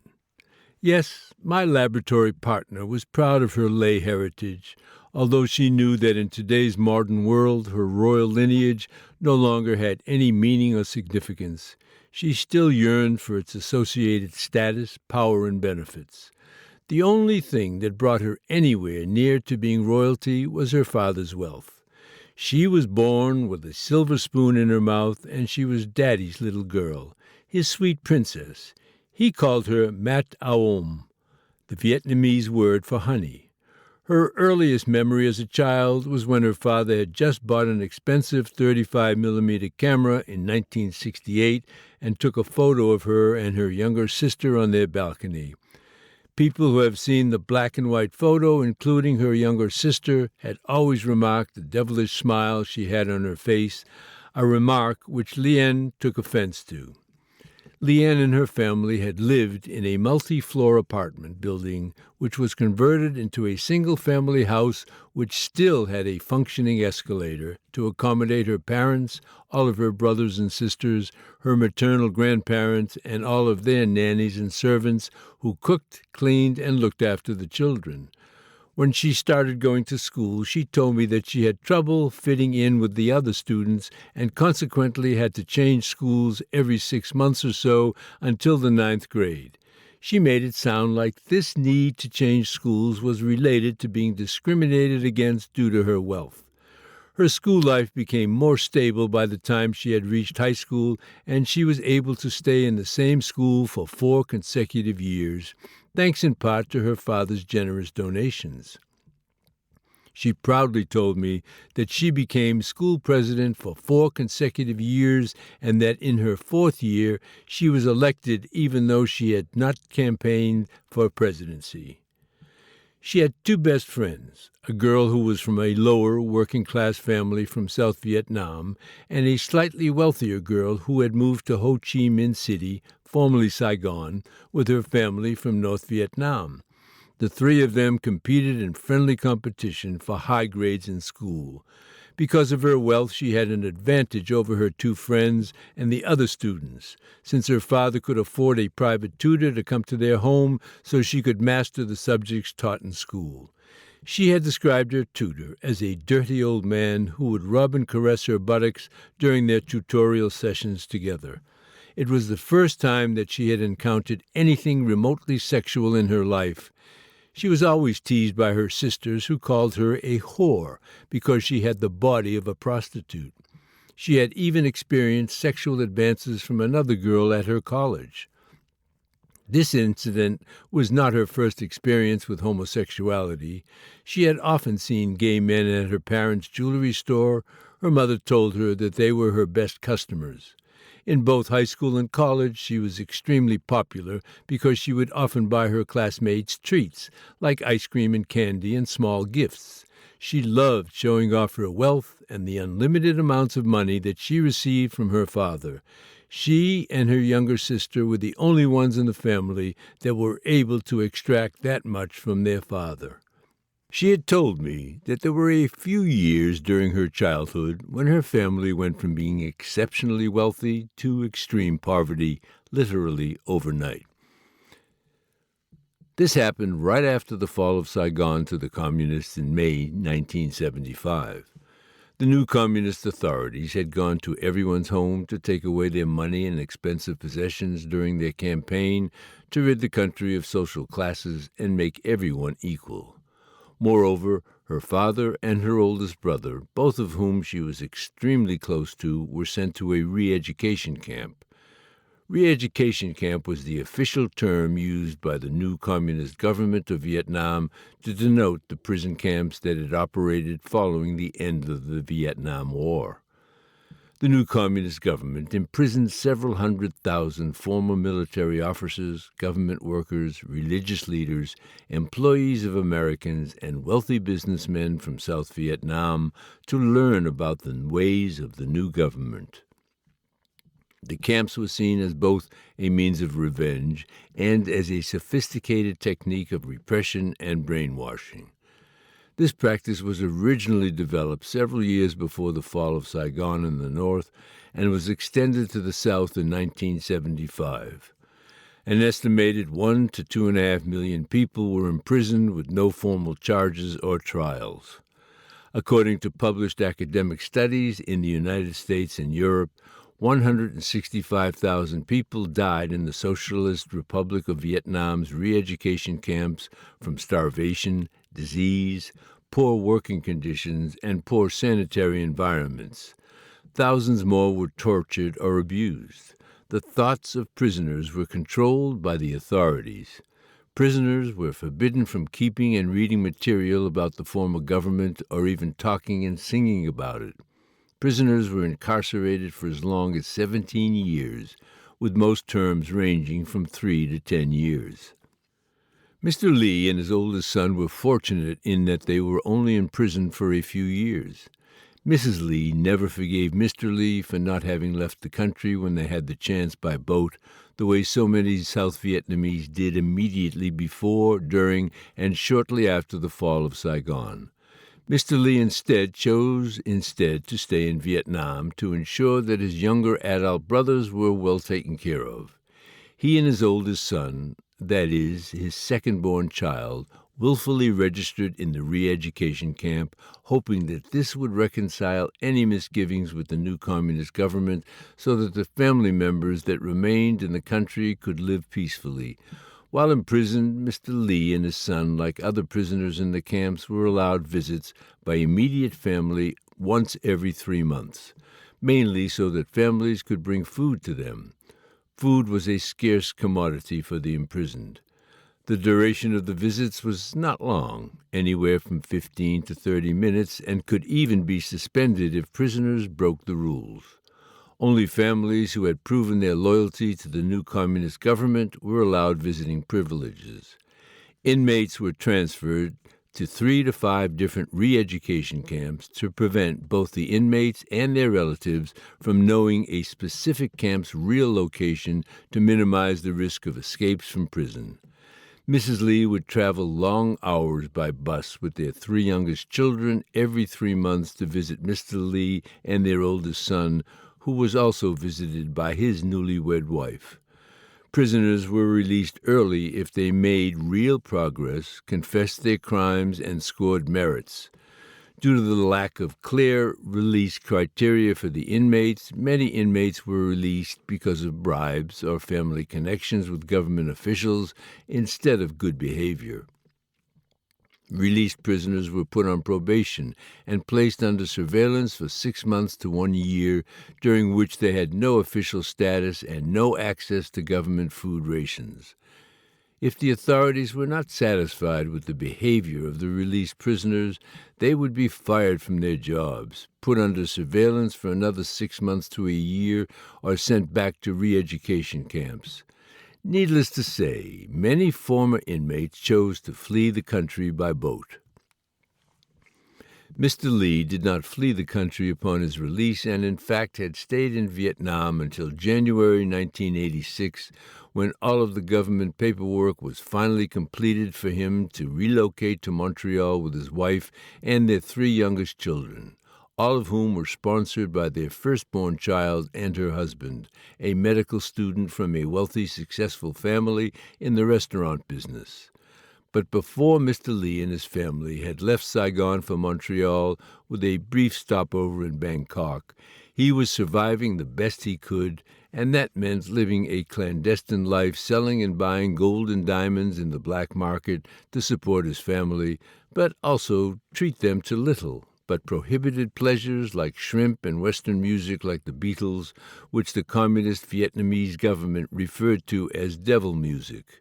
Yes, my laboratory partner was proud of her lay heritage, although she knew that in today's modern world her royal lineage no longer had any meaning or significance. She still yearned for its associated status, power, and benefits. The only thing that brought her anywhere near to being royalty was her father's wealth. She was born with a silver spoon in her mouth, and she was Daddy's little girl, his sweet princess. He called her Mat Aom, the Vietnamese word for honey. Her earliest memory as a child was when her father had just bought an expensive 35mm camera in 1968 and took a photo of her and her younger sister on their balcony. People who have seen the black and white photo, including her younger sister, had always remarked the devilish smile she had on her face, a remark which Lien took offense to. Lien and her family had lived in a multi-floor apartment building which was converted into a single-family house which still had a functioning escalator to accommodate her parents, all of her brothers and sisters, her maternal grandparents, and all of their nannies and servants who cooked, cleaned, and looked after the children. When she started going to school, she told me that she had trouble fitting in with the other students and consequently had to change schools every 6 months or so until the 9th grade. She made it sound like this need to change schools was related to being discriminated against due to her wealth. Her school life became more stable by the time she had reached high school, and she was able to stay in the same school for 4 consecutive years, thanks in part to her father's generous donations. She proudly told me that she became school president for 4 consecutive years and that in her 4th year she was elected even though she had not campaigned for presidency. She had 2 best friends, a girl who was from a lower working-class family from South Vietnam and a slightly wealthier girl who had moved to Ho Chi Minh City, formerly Saigon, with her family from North Vietnam. The 3 of them competed in friendly competition for high grades in school. Because of her wealth, she had an advantage over her 2 friends and the other students, since her father could afford a private tutor to come to their home so she could master the subjects taught in school. She had described her tutor as a dirty old man who would rub and caress her buttocks during their tutorial sessions together. It was the first time that she had encountered anything remotely sexual in her life. She was always teased by her sisters, who called her a whore because she had the body of a prostitute. She had even experienced sexual advances from another girl at her college. This incident was not her first experience with homosexuality. She had often seen gay men at her parents' jewelry store. Her mother told her that they were her best customers. In both high school and college, she was extremely popular because she would often buy her classmates treats, like ice cream and candy and small gifts. She loved showing off her wealth and the unlimited amounts of money that she received from her father. She and her younger sister were the only ones in the family that were able to extract that much from their father. She had told me that there were a few years during her childhood when her family went from being exceptionally wealthy to extreme poverty, literally overnight. This happened right after the fall of Saigon to the Communists in May 1975. The new communist authorities had gone to everyone's home to take away their money and expensive possessions during their campaign to rid the country of social classes and make everyone equal. Moreover, her father and her oldest brother, both of whom she was extremely close to, were sent to a re-education camp. Re-education camp was the official term used by the new communist government of Vietnam to denote the prison camps that had operated following the end of the Vietnam War. The new communist government imprisoned several 100,000 former military officers, government workers, religious leaders, employees of Americans, and wealthy businessmen from South Vietnam to learn about the ways of the new government. The camps were seen as both a means of revenge and as a sophisticated technique of repression and brainwashing. This practice was originally developed several years before the fall of Saigon in the north and was extended to the south in 1975. An estimated 1 to 2.5 million people were imprisoned with no formal charges or trials. According to published academic studies in the United States and Europe, 165,000 people died in the Socialist Republic of Vietnam's re-education camps from starvation, disease, poor working conditions, and poor sanitary environments. Thousands more were tortured or abused. The thoughts of prisoners were controlled by the authorities. Prisoners were forbidden from keeping and reading material about the former government or even talking and singing about it. Prisoners were incarcerated for as long as 17 years, with most terms ranging from 3 to 10 years. Mr. Lee and his oldest son were fortunate in that they were only in prison for a few years. Mrs. Lee never forgave Mr. Lee for not having left the country when they had the chance by boat, the way so many South Vietnamese did immediately before, during, and shortly after the fall of Saigon. Mr. Lee chose to stay in Vietnam to ensure that his younger adult brothers were well taken care of. He and his oldest son, that is, his second-born child, willfully registered in the re-education camp, hoping that this would reconcile any misgivings with the new communist government so that the family members that remained in the country could live peacefully. While imprisoned, Mr. Lee and his son, like other prisoners in the camps, were allowed visits by immediate family once every 3 months, mainly so that families could bring food to them. Food was a scarce commodity for the imprisoned. The duration of the visits was not long, anywhere from 15 to 30 minutes, and could even be suspended if prisoners broke the rules. Only families who had proven their loyalty to the new communist government were allowed visiting privileges. Inmates were transferred to 3 to 5 different re-education camps to prevent both the inmates and their relatives from knowing a specific camp's real location to minimize the risk of escapes from prison. Mrs. Lee would travel long hours by bus with their 3 youngest children every 3 months to visit Mr. Lee and their oldest son, who was also visited by his newlywed wife. Prisoners were released early if they made real progress, confessed their crimes, and scored merits. Due to the lack of clear release criteria for the inmates, many inmates were released because of bribes or family connections with government officials instead of good behavior. Released prisoners were put on probation and placed under surveillance for 6 months to 1 year, during which they had no official status and no access to government food rations. If the authorities were not satisfied with the behavior of the released prisoners, they would be fired from their jobs, put under surveillance for another 6 months to a year, or sent back to re-education camps. Needless to say, many former inmates chose to flee the country by boat. Mr. Lee did not flee the country upon his release and, in fact, had stayed in Vietnam until January 1986, when all of the government paperwork was finally completed for him to relocate to Montreal with his wife and their 3 youngest children, all of whom were sponsored by their firstborn child and her husband, a medical student from a wealthy, successful family in the restaurant business. But before Mr. Lee and his family had left Saigon for Montreal with a brief stopover in Bangkok, he was surviving the best he could, and that meant living a clandestine life, selling and buying gold and diamonds in the black market to support his family, but also treat them to little but prohibited pleasures like shrimp and Western music like the Beatles, which the communist Vietnamese government referred to as devil music.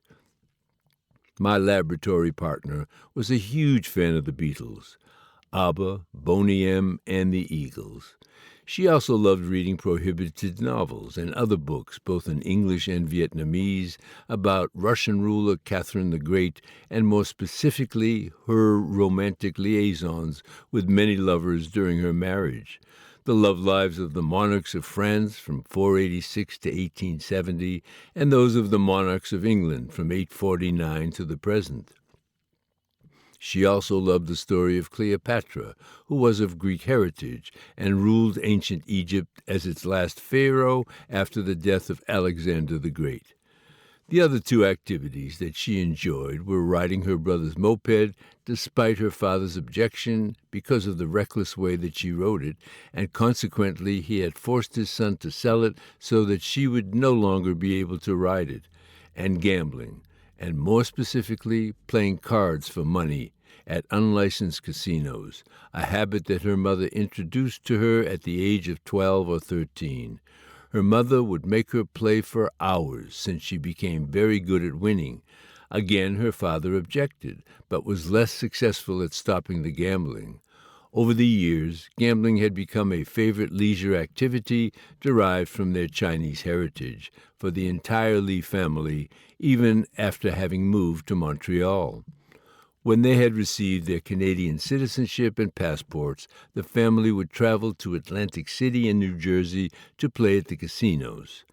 My laboratory partner was a huge fan of the Beatles, ABBA, Boney M., and the Eagles. She also loved reading prohibited novels and other books, both in English and Vietnamese, about Russian ruler Catherine the Great, and more specifically, her romantic liaisons with many lovers during her marriage. The love lives of the monarchs of France from 486 to 1870, and those of the monarchs of England from 849 to the present. She also loved the story of Cleopatra, who was of Greek heritage and ruled ancient Egypt as its last pharaoh after the death of Alexander the Great. The other two activities that she enjoyed were riding her brother's moped, despite her father's objection because of the reckless way that she rode it, and consequently he had forced his son to sell it so that she would no longer be able to ride it, and gambling, and more specifically playing cards for money at unlicensed casinos, a habit that her mother introduced to her at the age of 12 or 13. Her mother would make her play for hours since she became very good at winning. Again, her father objected, but was less successful at stopping the gambling. Over the years, gambling had become a favorite leisure activity derived from their Chinese heritage for the entire Lee family, even after having moved to Montreal. When they had received their Canadian citizenship and passports, the family would travel to Atlantic City and New Jersey to play at the casinos.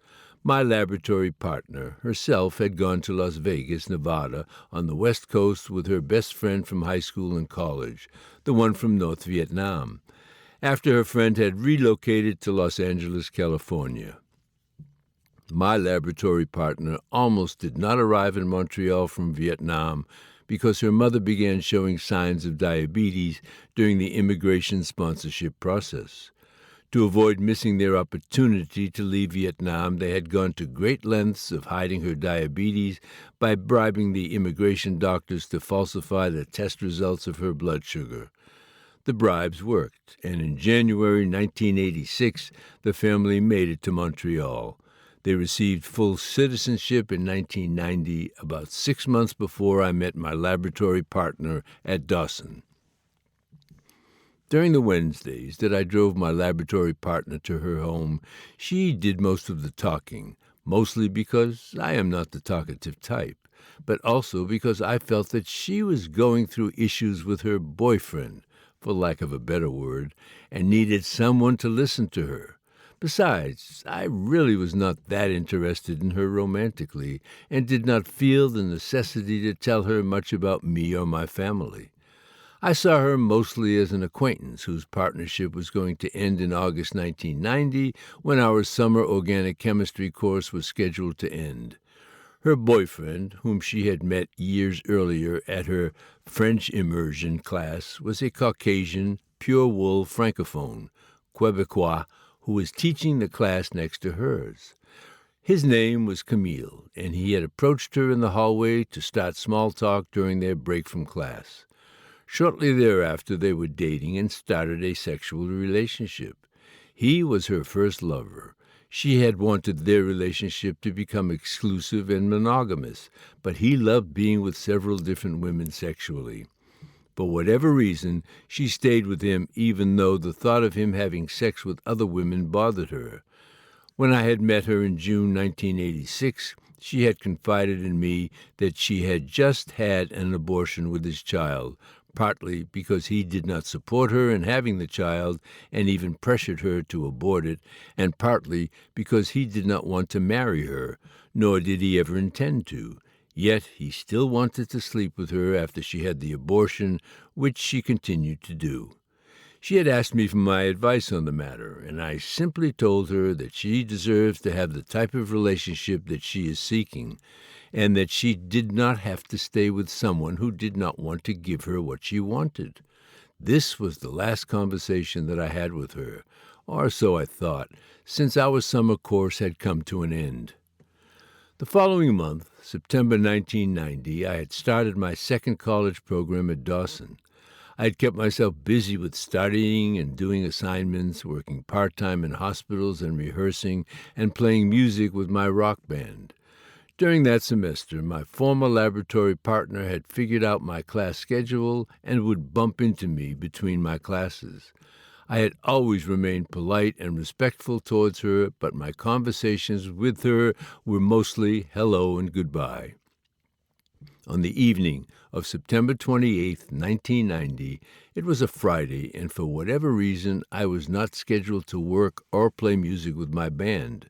My laboratory partner herself had gone to Las Vegas, Nevada, on the West Coast with her best friend from high school and college, the one from North Vietnam, after her friend had relocated to Los Angeles, California. My laboratory partner almost did not arrive in Montreal from Vietnam because her mother began showing signs of diabetes during the immigration sponsorship process. To avoid missing their opportunity to leave Vietnam, they had gone to great lengths of hiding her diabetes by bribing the immigration doctors to falsify the test results of her blood sugar. The bribes worked, and in January 1986, the family made it to Montreal. They received full citizenship in 1990, about 6 months before I met my laboratory partner at Dawson. During the Wednesdays that I drove my laboratory partner to her home, she did most of the talking, mostly because I am not the talkative type, but also because I felt that she was going through issues with her boyfriend, for lack of a better word, and needed someone to listen to her. Besides, I really was not that interested in her romantically, and did not feel the necessity to tell her much about me or my family. I saw her mostly as an acquaintance whose partnership was going to end in August 1990 when our summer organic chemistry course was scheduled to end. Her boyfriend, whom she had met years earlier at her French immersion class, was a Caucasian, pure-wool francophone, Quebecois, who was teaching the class next to hers. His name was Camille, and he had approached her in the hallway to start small talk during their break from class. Shortly thereafter, they were dating and started a sexual relationship. He was her first lover. She had wanted their relationship to become exclusive and monogamous, but he loved being with several different women sexually. For whatever reason, she stayed with him even though the thought of him having sex with other women bothered her. When I had met her in June 1986, she had confided in me that she had just had an abortion with his child, partly because he did not support her in having the child and even pressured her to abort it, and partly because he did not want to marry her, nor did he ever intend to. Yet he still wanted to sleep with her after she had the abortion, which she continued to do. She had asked me for my advice on the matter, and I simply told her that she deserves to have the type of relationship that she is seeking, and that she did not have to stay with someone who did not want to give her what she wanted. This was the last conversation that I had with her, or so I thought, since our summer course had come to an end. The following month, September 1990, I had started my second college program at Dawson. I had kept myself busy with studying and doing assignments, working part-time in hospitals and rehearsing, and playing music with my rock band. During that semester, my former laboratory partner had figured out my class schedule and would bump into me between my classes. I had always remained polite and respectful towards her, but my conversations with her were mostly hello and goodbye. On the evening of September 28, 1990, it was a Friday, and for whatever reason, I was not scheduled to work or play music with my band.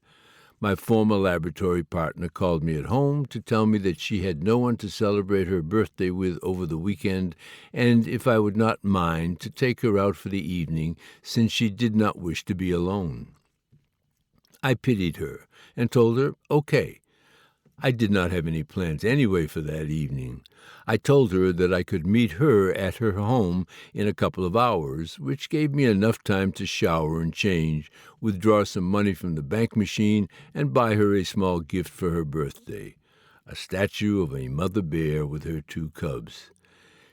My former laboratory partner called me at home to tell me that she had no one to celebrate her birthday with over the weekend, and if I would not mind to take her out for the evening, since she did not wish to be alone. I pitied her and told her, okay. I did not have any plans anyway for that evening. I told her that I could meet her at her home in a couple of hours, which gave me enough time to shower and change, withdraw some money from the bank machine, and buy her a small gift for her birthday, a statue of a mother bear with her 2 cubs.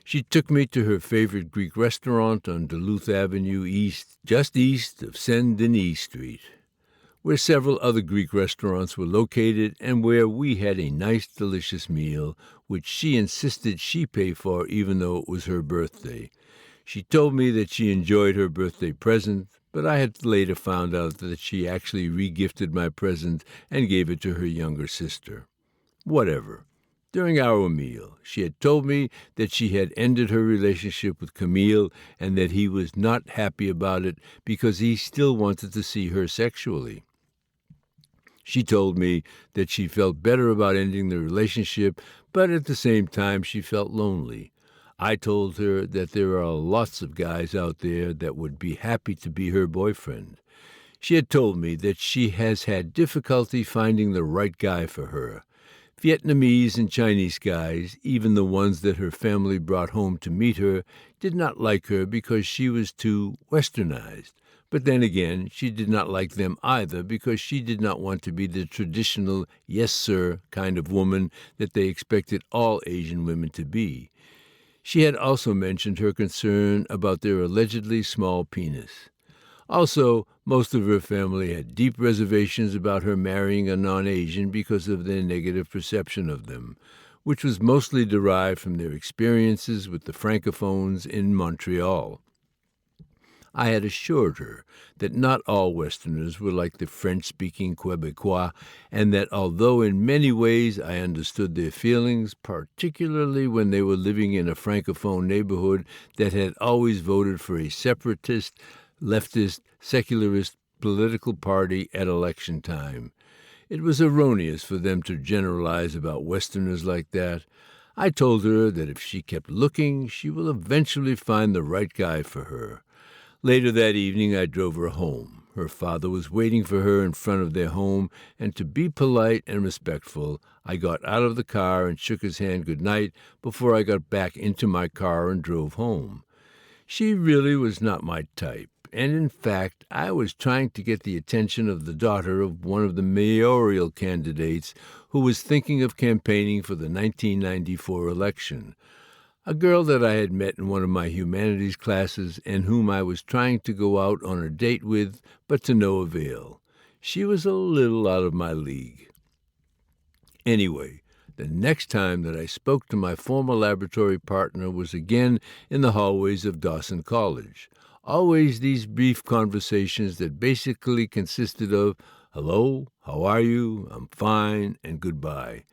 She took me to her favorite Greek restaurant on Duluth Avenue East, just east of Saint-Denis Street, where several other Greek restaurants were located and where we had a nice, delicious meal, which she insisted she pay for even though it was her birthday. She told me that she enjoyed her birthday present, but I had later found out that she actually re-gifted my present and gave it to her younger sister. Whatever. During our meal, she had told me that she had ended her relationship with Camille and that he was not happy about it because he still wanted to see her sexually. She told me that she felt better about ending the relationship, but at the same time she felt lonely. I told her that there are lots of guys out there that would be happy to be her boyfriend. She had told me that she has had difficulty finding the right guy for her. Vietnamese and Chinese guys, even the ones that her family brought home to meet her, did not like her because she was too westernized. But then again, she did not like them either because she did not want to be the traditional yes sir kind of woman that they expected all Asian women to be. She had also mentioned her concern about their allegedly small penis. Also, most of her family had deep reservations about her marrying a non-Asian because of their negative perception of them, which was mostly derived from their experiences with the Francophones in Montreal. I had assured her that not all Westerners were like the French-speaking Quebecois, and that although in many ways I understood their feelings, particularly when they were living in a Francophone neighborhood that had always voted for a separatist, leftist, secularist political party at election time, it was erroneous for them to generalize about Westerners like that. I told her that if she kept looking, she will eventually find the right guy for her. Later that evening, I drove her home. Her father was waiting for her in front of their home, and to be polite and respectful, I got out of the car and shook his hand good night before I got back into my car and drove home. She really was not my type, and in fact, I was trying to get the attention of the daughter of one of the mayoral candidates who was thinking of campaigning for the 1994 election. A girl that I had met in one of my humanities classes and whom I was trying to go out on a date with, but to no avail. She was a little out of my league. Anyway, the next time that I spoke to my former laboratory partner was again in the hallways of Dawson College. Always these brief conversations that basically consisted of, hello, how are you, I'm fine, and goodbye.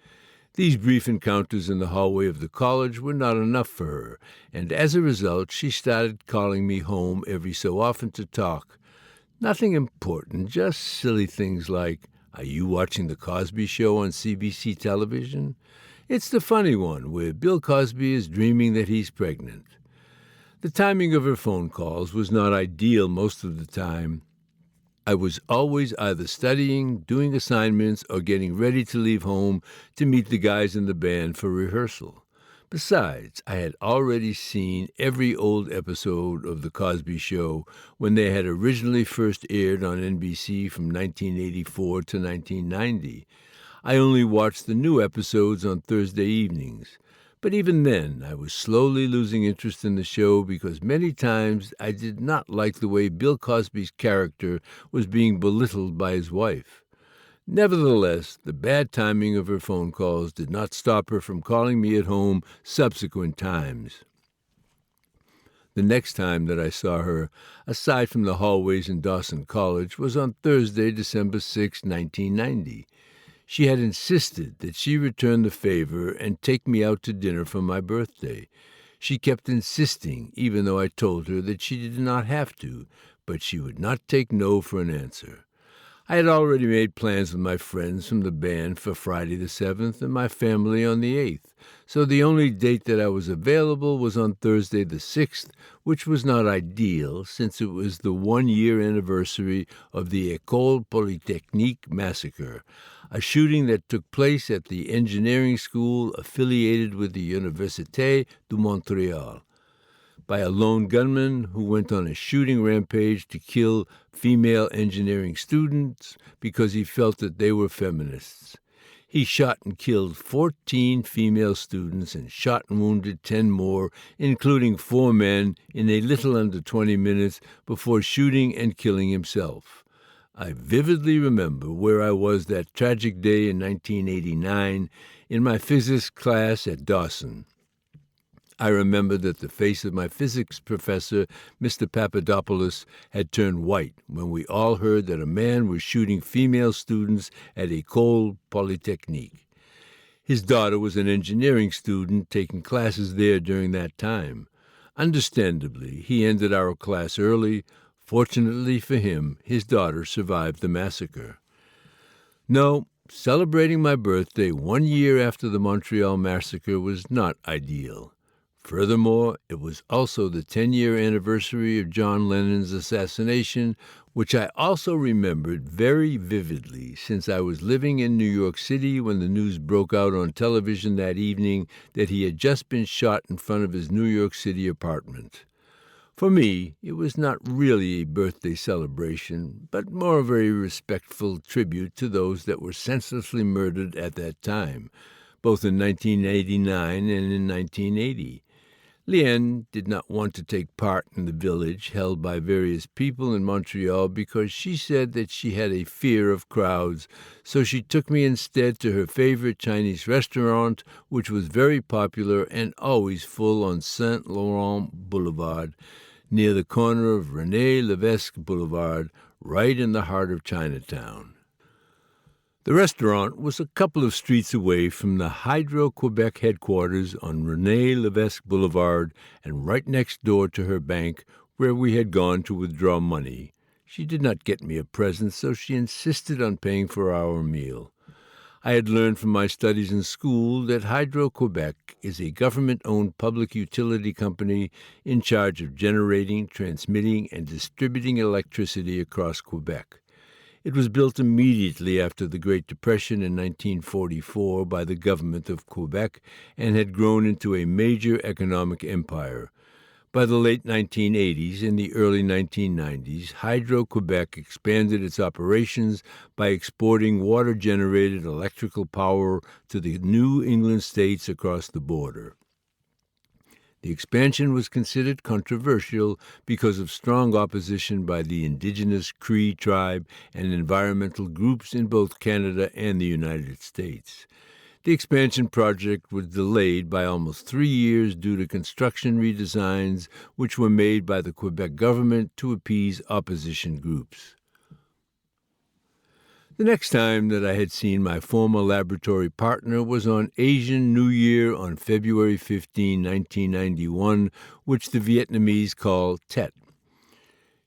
These brief encounters in the hallway of the college were not enough for her, and as a result she started calling me home every so often to talk. Nothing important, just silly things like, are you watching The Cosby Show on CBC television? It's the funny one where Bill Cosby is dreaming that he's pregnant. The timing of her phone calls was not ideal most of the time. I was always either studying, doing assignments, or getting ready to leave home to meet the guys in the band for rehearsal. Besides, I had already seen every old episode of The Cosby Show when they had originally first aired on NBC from 1984 to 1990. I only watched the new episodes on Thursday evenings. But even then, I was slowly losing interest in the show because many times I did not like the way Bill Cosby's character was being belittled by his wife. Nevertheless, the bad timing of her phone calls did not stop her from calling me at home subsequent times. The next time that I saw her, aside from the hallways in Dawson College, was on Thursday, December 6, 1990. She had insisted that she return the favor and take me out to dinner for my birthday. She kept insisting, even though I told her that she did not have to, but she would not take no for an answer. I had already made plans with my friends from the band for Friday the 7th and my family on the 8th, so the only date that I was available was on Thursday the 6th, which was not ideal since it was the 1-year anniversary of the École Polytechnique massacre, a shooting that took place at the engineering school affiliated with the Université de Montréal, by a lone gunman who went on a shooting rampage to kill female engineering students because he felt that they were feminists. He shot and killed 14 female students and shot and wounded 10 more, including 4 men, in a little under 20 minutes before shooting and killing himself. I vividly remember where I was that tragic day in 1989 in my physics class at Dawson. I remember that the face of my physics professor, Mr. Papadopoulos, had turned white when we all heard that a man was shooting female students at École Polytechnique. His daughter was an engineering student taking classes there during that time. Understandably, he ended our class early. Fortunately for him, his daughter survived the massacre. No, celebrating my birthday 1 year after the Montreal massacre was not ideal. Furthermore, it was also the 10-year anniversary of John Lennon's assassination, which I also remembered very vividly since I was living in New York City when the news broke out on television that evening that he had just been shot in front of his New York City apartment. For me, it was not really a birthday celebration, but more of a respectful tribute to those that were senselessly murdered at that time, both in 1989 and in 1980. Liane did not want to take part in the village held by various people in Montreal because she said that she had a fear of crowds, so she took me instead to her favorite Chinese restaurant, which was very popular and always full on Saint Laurent Boulevard, near the corner of René Lévesque Boulevard, right in the heart of Chinatown. The restaurant was a couple of streets away from the Hydro-Quebec headquarters on René Lévesque Boulevard and right next door to her bank where we had gone to withdraw money. She did not get me a present, so she insisted on paying for our meal. I had learned from my studies in school that Hydro-Quebec is a government-owned public utility company in charge of generating, transmitting, and distributing electricity across Quebec. It was built immediately after the Great Depression in 1944 by the government of Quebec and had grown into a major economic empire. By the late 1980s and the early 1990s, Hydro-Quebec expanded its operations by exporting water-generated electrical power to the New England states across the border. The expansion was considered controversial because of strong opposition by the indigenous Cree tribe and environmental groups in both Canada and the United States. The expansion project was delayed by almost 3 years due to construction redesigns which were made by the Quebec government to appease opposition groups. The next time that I had seen my former laboratory partner was on Asian New Year on February 15, 1991, which the Vietnamese call Tet.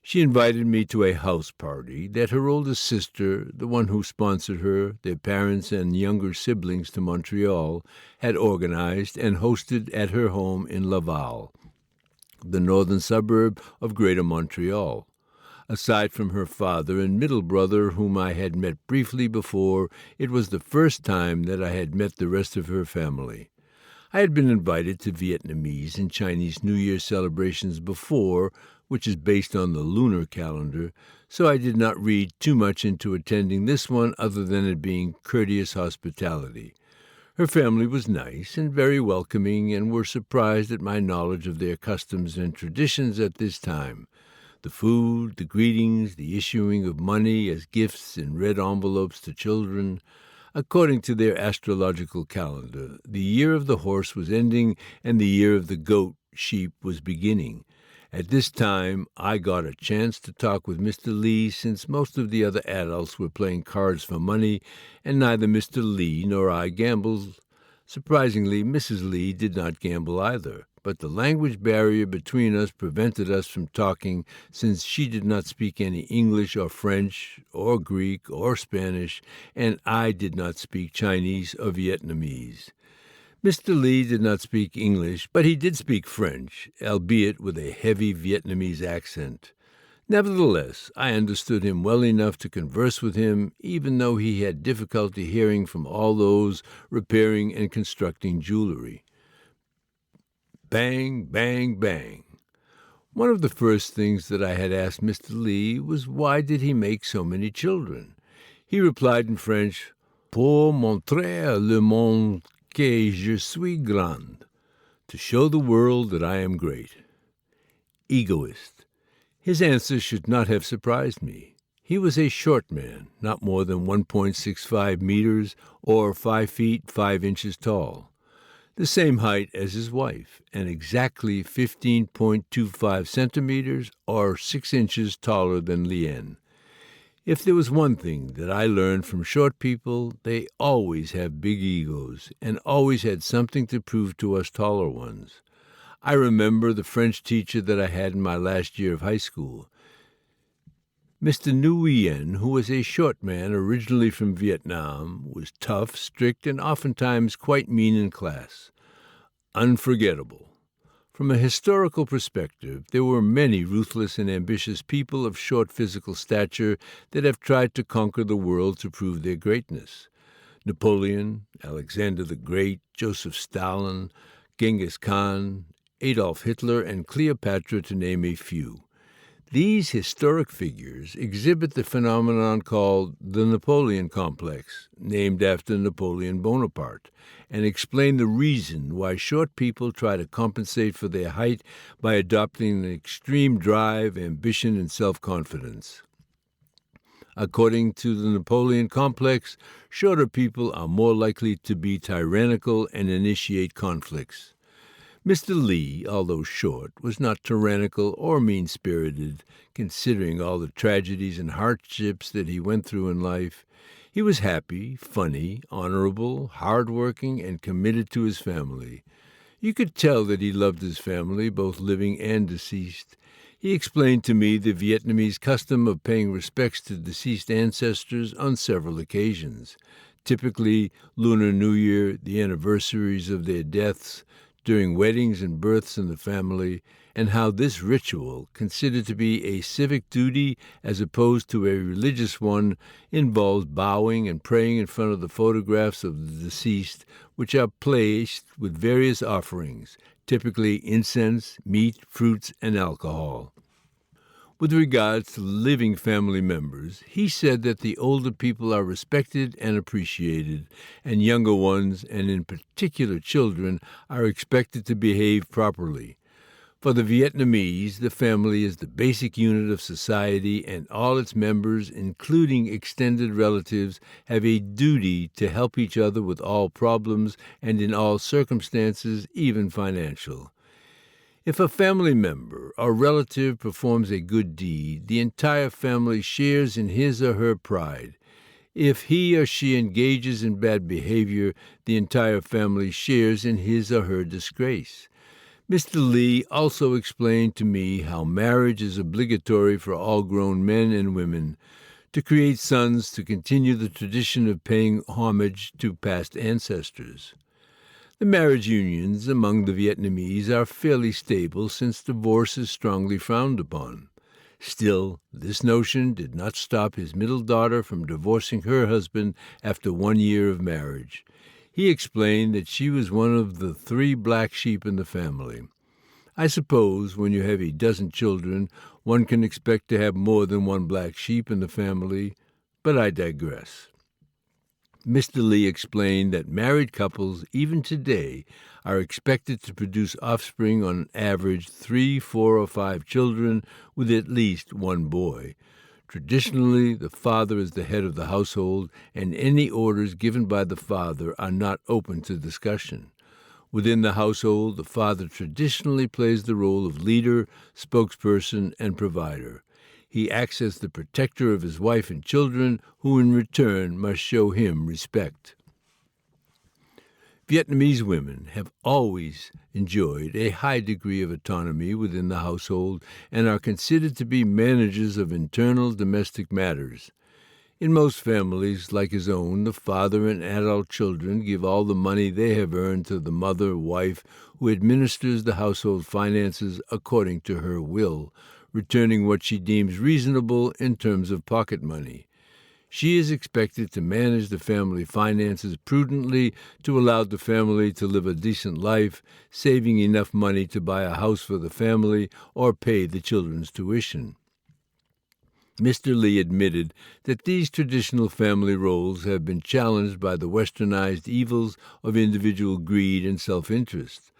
She invited me to a house party that her older sister, the one who sponsored her, their parents, and younger siblings to Montreal, had organized and hosted at her home in Laval, the northern suburb of Greater Montreal. Aside from her father and middle brother, whom I had met briefly before, it was the first time that I had met the rest of her family. I had been invited to Vietnamese and Chinese New Year celebrations before, which is based on the lunar calendar, so I did not read too much into attending this one other than it being courteous hospitality. Her family was nice and very welcoming and were surprised at my knowledge of their customs and traditions at this time. The food, the greetings, the issuing of money as gifts in red envelopes to children. According to their astrological calendar, the year of the horse was ending and the year of the goat, sheep, was beginning. At this time, I got a chance to talk with Mr. Lee since most of the other adults were playing cards for money, and neither Mr. Lee nor I gambled. Surprisingly, Mrs. Lee did not gamble either, but the language barrier between us prevented us from talking since she did not speak any English or French or Greek or Spanish, and I did not speak Chinese or Vietnamese. Mr. Lee did not speak English, but he did speak French, albeit with a heavy Vietnamese accent. Nevertheless, I understood him well enough to converse with him, even though he had difficulty hearing from all those repairing and constructing jewelry. Bang, bang, bang. One of the first things that I had asked Mr. Lee was why did he make so many children? He replied in French, "Pour montrer le monde que je suis grand," to show the world that I am great. Egoist. His answer should not have surprised me. He was a short man, not more than 1.65 meters or 5 feet 5 inches tall, the same height as his wife, and exactly 15.25 centimeters or 6 inches taller than Lien. If there was one thing that I learned from short people, they always have big egos and always had something to prove to us taller ones. I remember the French teacher that I had in my last year of high school. Mr. Nguyen, who was a short man originally from Vietnam, was tough, strict, and oftentimes quite mean in class. Unforgettable. From a historical perspective, there were many ruthless and ambitious people of short physical stature that have tried to conquer the world to prove their greatness. Napoleon, Alexander the Great, Joseph Stalin, Genghis Khan, Adolf Hitler, and Cleopatra, to name a few. These historic figures exhibit the phenomenon called the Napoleon complex, named after Napoleon Bonaparte, and explain the reason why short people try to compensate for their height by adopting an extreme drive, ambition, and self-confidence. According to the Napoleon complex, shorter people are more likely to be tyrannical and initiate conflicts. Mr. Lee, although short, was not tyrannical or mean-spirited, considering all the tragedies and hardships that he went through in life. He was happy, funny, honorable, hard-working, and committed to his family. You could tell that he loved his family, both living and deceased. He explained to me the Vietnamese custom of paying respects to deceased ancestors on several occasions, typically Lunar New Year, the anniversaries of their deaths, during weddings and births in the family, and how this ritual, considered to be a civic duty as opposed to a religious one, involves bowing and praying in front of the photographs of the deceased, which are placed with various offerings, typically incense, meat, fruits, and alcohol. With regards to living family members, he said that the older people are respected and appreciated, and younger ones, and in particular children, are expected to behave properly. For the Vietnamese, the family is the basic unit of society, and all its members, including extended relatives, have a duty to help each other with all problems and in all circumstances, even financial. If a family member or relative performs a good deed, the entire family shares in his or her pride. If he or she engages in bad behavior, the entire family shares in his or her disgrace. Mr. Lee also explained to me how marriage is obligatory for all grown men and women, to create sons to continue the tradition of paying homage to past ancestors. The marriage unions among the Vietnamese are fairly stable since divorce is strongly frowned upon. Still, this notion did not stop his middle daughter from divorcing her husband after 1 year of marriage. He explained that she was one of the 3 black sheep in the family. I suppose when you have a dozen children, one can expect to have more than 1 black sheep in the family, but I digress. Mr. Lee explained that married couples, even today, are expected to produce offspring on average 3, 4, or 5 children with at least 1 boy. Traditionally, the father is the head of the household, and any orders given by the father are not open to discussion. Within the household, the father traditionally plays the role of leader, spokesperson, and provider. He acts as the protector of his wife and children, who in return must show him respect. Vietnamese women have always enjoyed a high degree of autonomy within the household and are considered to be managers of internal domestic matters. In most families, like his own, the father and adult children give all the money they have earned to the mother, wife, who administers the household finances according to her will, returning what she deems reasonable in terms of pocket money. She is expected to manage the family finances prudently to allow the family to live a decent life, saving enough money to buy a house for the family or pay the children's tuition. Mr. Lee admitted that these traditional family roles have been challenged by the westernized evils of individual greed and self-interest.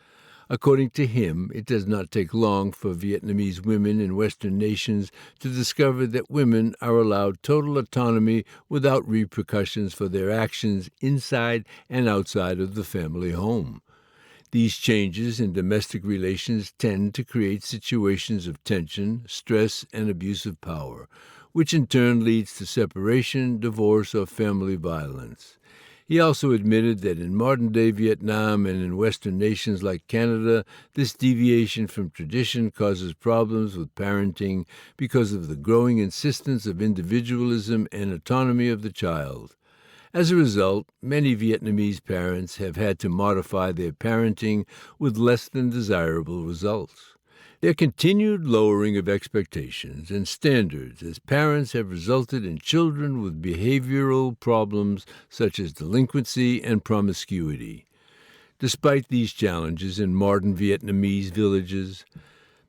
According to him, it does not take long for Vietnamese women in Western nations to discover that women are allowed total autonomy without repercussions for their actions inside and outside of the family home. These changes in domestic relations tend to create situations of tension, stress, and abuse of power, which in turn leads to separation, divorce, or family violence. He also admitted that in modern-day Vietnam and in Western nations like Canada, this deviation from tradition causes problems with parenting because of the growing insistence of individualism and autonomy of the child. As a result, many Vietnamese parents have had to modify their parenting with less than desirable results. Their continued lowering of expectations and standards as parents have resulted in children with behavioral problems such as delinquency and promiscuity. Despite these challenges in modern Vietnamese villages,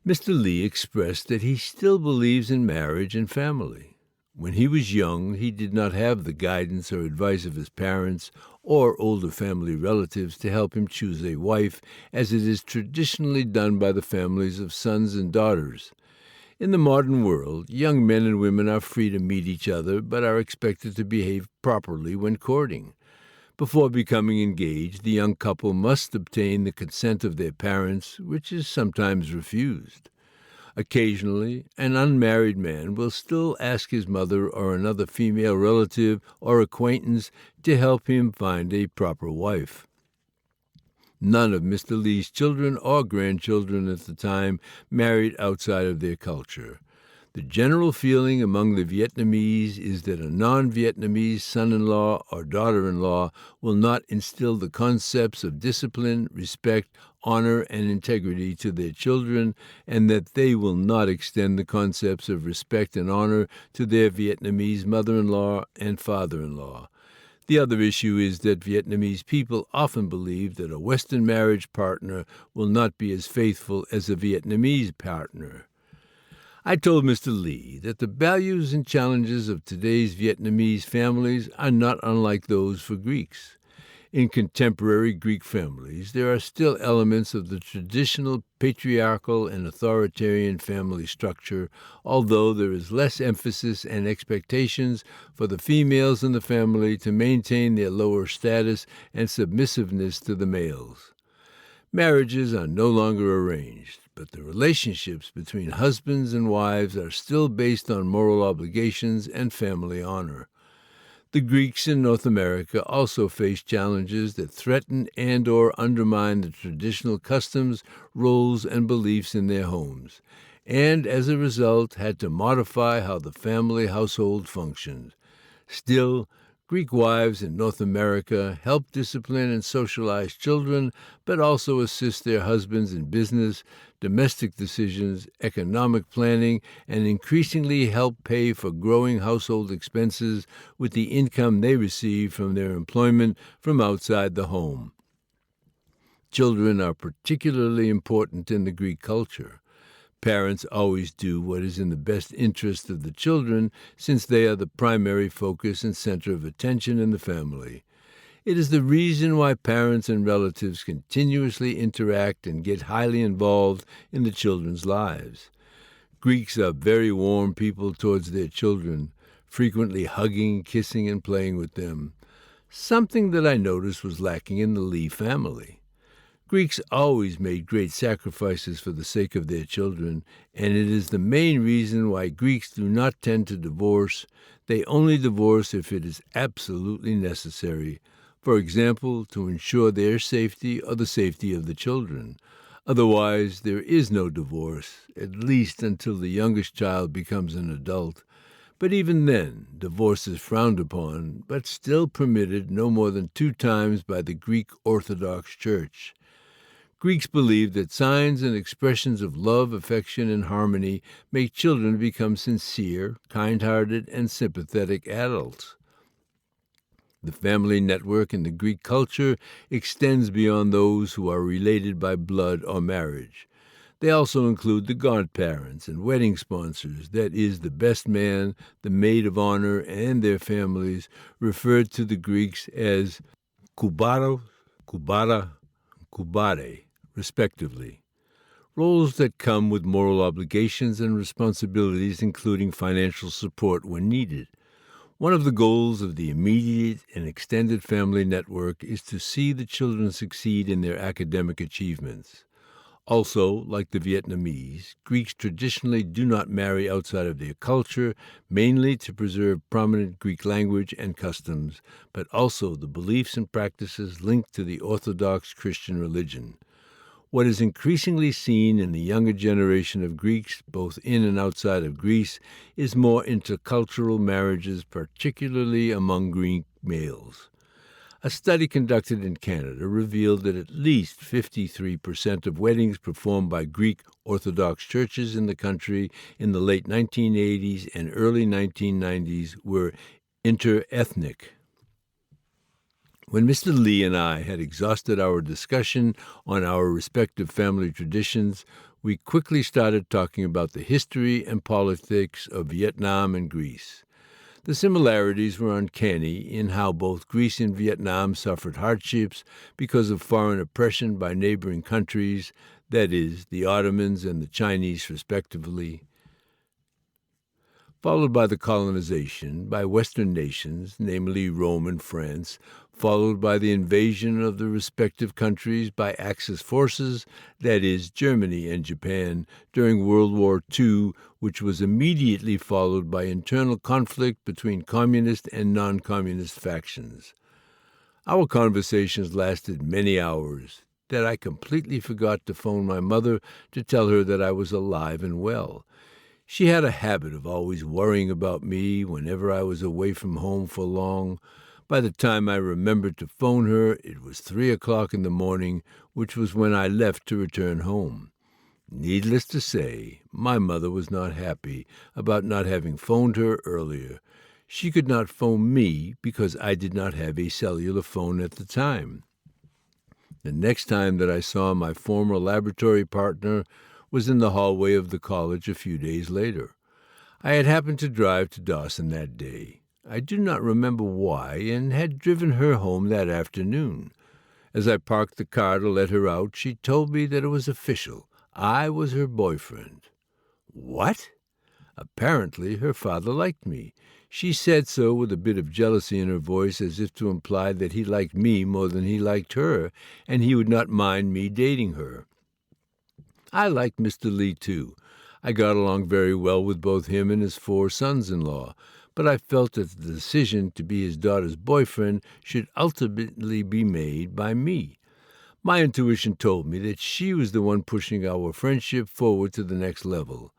Mr. Lee expressed that he still believes in marriage and family. When he was young, he did not have the guidance or advice of his parents or older family relatives to help him choose a wife, as it is traditionally done by the families of sons and daughters. In the modern world, young men and women are free to meet each other, but are expected to behave properly when courting. Before becoming engaged, the young couple must obtain the consent of their parents, which is sometimes refused. Occasionally, an unmarried man will still ask his mother or another female relative or acquaintance to help him find a proper wife. None of Mr. Lee's children or grandchildren at the time married outside of their culture. The general feeling among the Vietnamese is that a non-Vietnamese son-in-law or daughter-in-law will not instill the concepts of discipline, respect, honor, and integrity to their children, and that they will not extend the concepts of respect and honor to their Vietnamese mother-in-law and father-in-law. The other issue is that Vietnamese people often believe that a Western marriage partner will not be as faithful as a Vietnamese partner. I told Mr. Lee that the values and challenges of today's Vietnamese families are not unlike those for Greeks. In contemporary Greek families, there are still elements of the traditional patriarchal and authoritarian family structure, although there is less emphasis and expectations for the females in the family to maintain their lower status and submissiveness to the males. Marriages are no longer arranged, but the relationships between husbands and wives are still based on moral obligations and family honor. The Greeks in North America also face challenges that threaten and/or undermine the traditional customs, roles, and beliefs in their homes, and as a result had to modify how the family household functioned. Still, Greek wives in North America help discipline and socialize children, but also assist their husbands in business, domestic decisions, economic planning, and increasingly help pay for growing household expenses with the income they receive from their employment from outside the home. Children are particularly important in the Greek culture. Parents always do what is in the best interest of the children, since they are the primary focus and center of attention in the family. It is the reason why parents and relatives continuously interact and get highly involved in the children's lives. Greeks are very warm people towards their children, frequently hugging, kissing, and playing with them, something that I noticed was lacking in the Lee family. Greeks always made great sacrifices for the sake of their children, and it is the main reason why Greeks do not tend to divorce. They only divorce if it is absolutely necessary, for example, to ensure their safety or the safety of the children. Otherwise, there is no divorce, at least until the youngest child becomes an adult. But even then, divorce is frowned upon, but still permitted no more than 2 times by the Greek Orthodox Church. Greeks believed that signs and expressions of love, affection, and harmony make children become sincere, kind-hearted, and sympathetic adults. The family network in the Greek culture extends beyond those who are related by blood or marriage. They also include the godparents and wedding sponsors, that is, the best man, the maid of honor, and their families, referred to the Greeks as koubaros, koubara, koubare, respectively. Roles that come with moral obligations and responsibilities, including financial support when needed. One of the goals of the immediate and extended family network is to see the children succeed in their academic achievements. Also, like the Vietnamese, Greeks traditionally do not marry outside of their culture, mainly to preserve prominent Greek language and customs, but also the beliefs and practices linked to the Orthodox Christian religion. What is increasingly seen in the younger generation of Greeks, both in and outside of Greece, is more intercultural marriages, particularly among Greek males. A study conducted in Canada revealed that at least 53% of weddings performed by Greek Orthodox churches in the country in the late 1980s and early 1990s were interethnic. When Mr. Lee and I had exhausted our discussion on our respective family traditions, we quickly started talking about the history and politics of Vietnam and Greece. The similarities were uncanny in how both Greece and Vietnam suffered hardships because of foreign oppression by neighboring countries, that is, the Ottomans and the Chinese respectively, followed by the colonization by Western nations, namely Rome and France, followed by the invasion of the respective countries by Axis forces, that is, Germany and Japan, during World War II, which was immediately followed by internal conflict between communist and non-communist factions. Our conversations lasted many hours, that I completely forgot to phone my mother to tell her that I was alive and well. She had a habit of always worrying about me whenever I was away from home for long. By the time I remembered to phone her, it was 3 o'clock in the morning, which was when I left to return home. Needless to say, my mother was not happy about not having phoned her earlier. She could not phone me because I did not have a cellular phone at the time. The next time that I saw my former laboratory partner was in the hallway of the college a few days later. I had happened to drive to Dawson that day. I do not remember why, and had driven her home that afternoon. As I parked the car to let her out, she told me that it was official. I was her boyfriend. What? Apparently her father liked me. She said so with a bit of jealousy in her voice, as if to imply that he liked me more than he liked her, and he would not mind me dating her. I liked Mr. Lee, too. I got along very well with both him and his 4 sons-in-law, but I felt that the decision to be his daughter's boyfriend should ultimately be made by me. My intuition told me that she was the one pushing our friendship forward to the next level.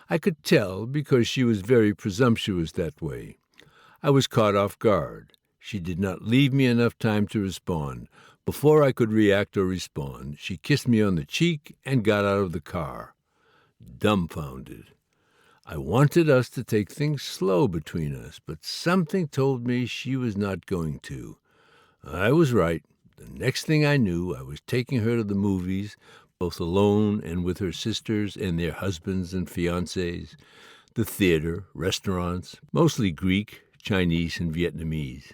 I could tell because she was very presumptuous that way. I was caught off guard. She did not leave me enough time to respond. Before I could react or respond, she kissed me on the cheek and got out of the car. Dumbfounded. I wanted us to take things slow between us, but something told me she was not going to. I was right. The next thing I knew, I was taking her to the movies, both alone and with her sisters and their husbands and fiancés, the theater, restaurants, mostly Greek, Chinese, and Vietnamese.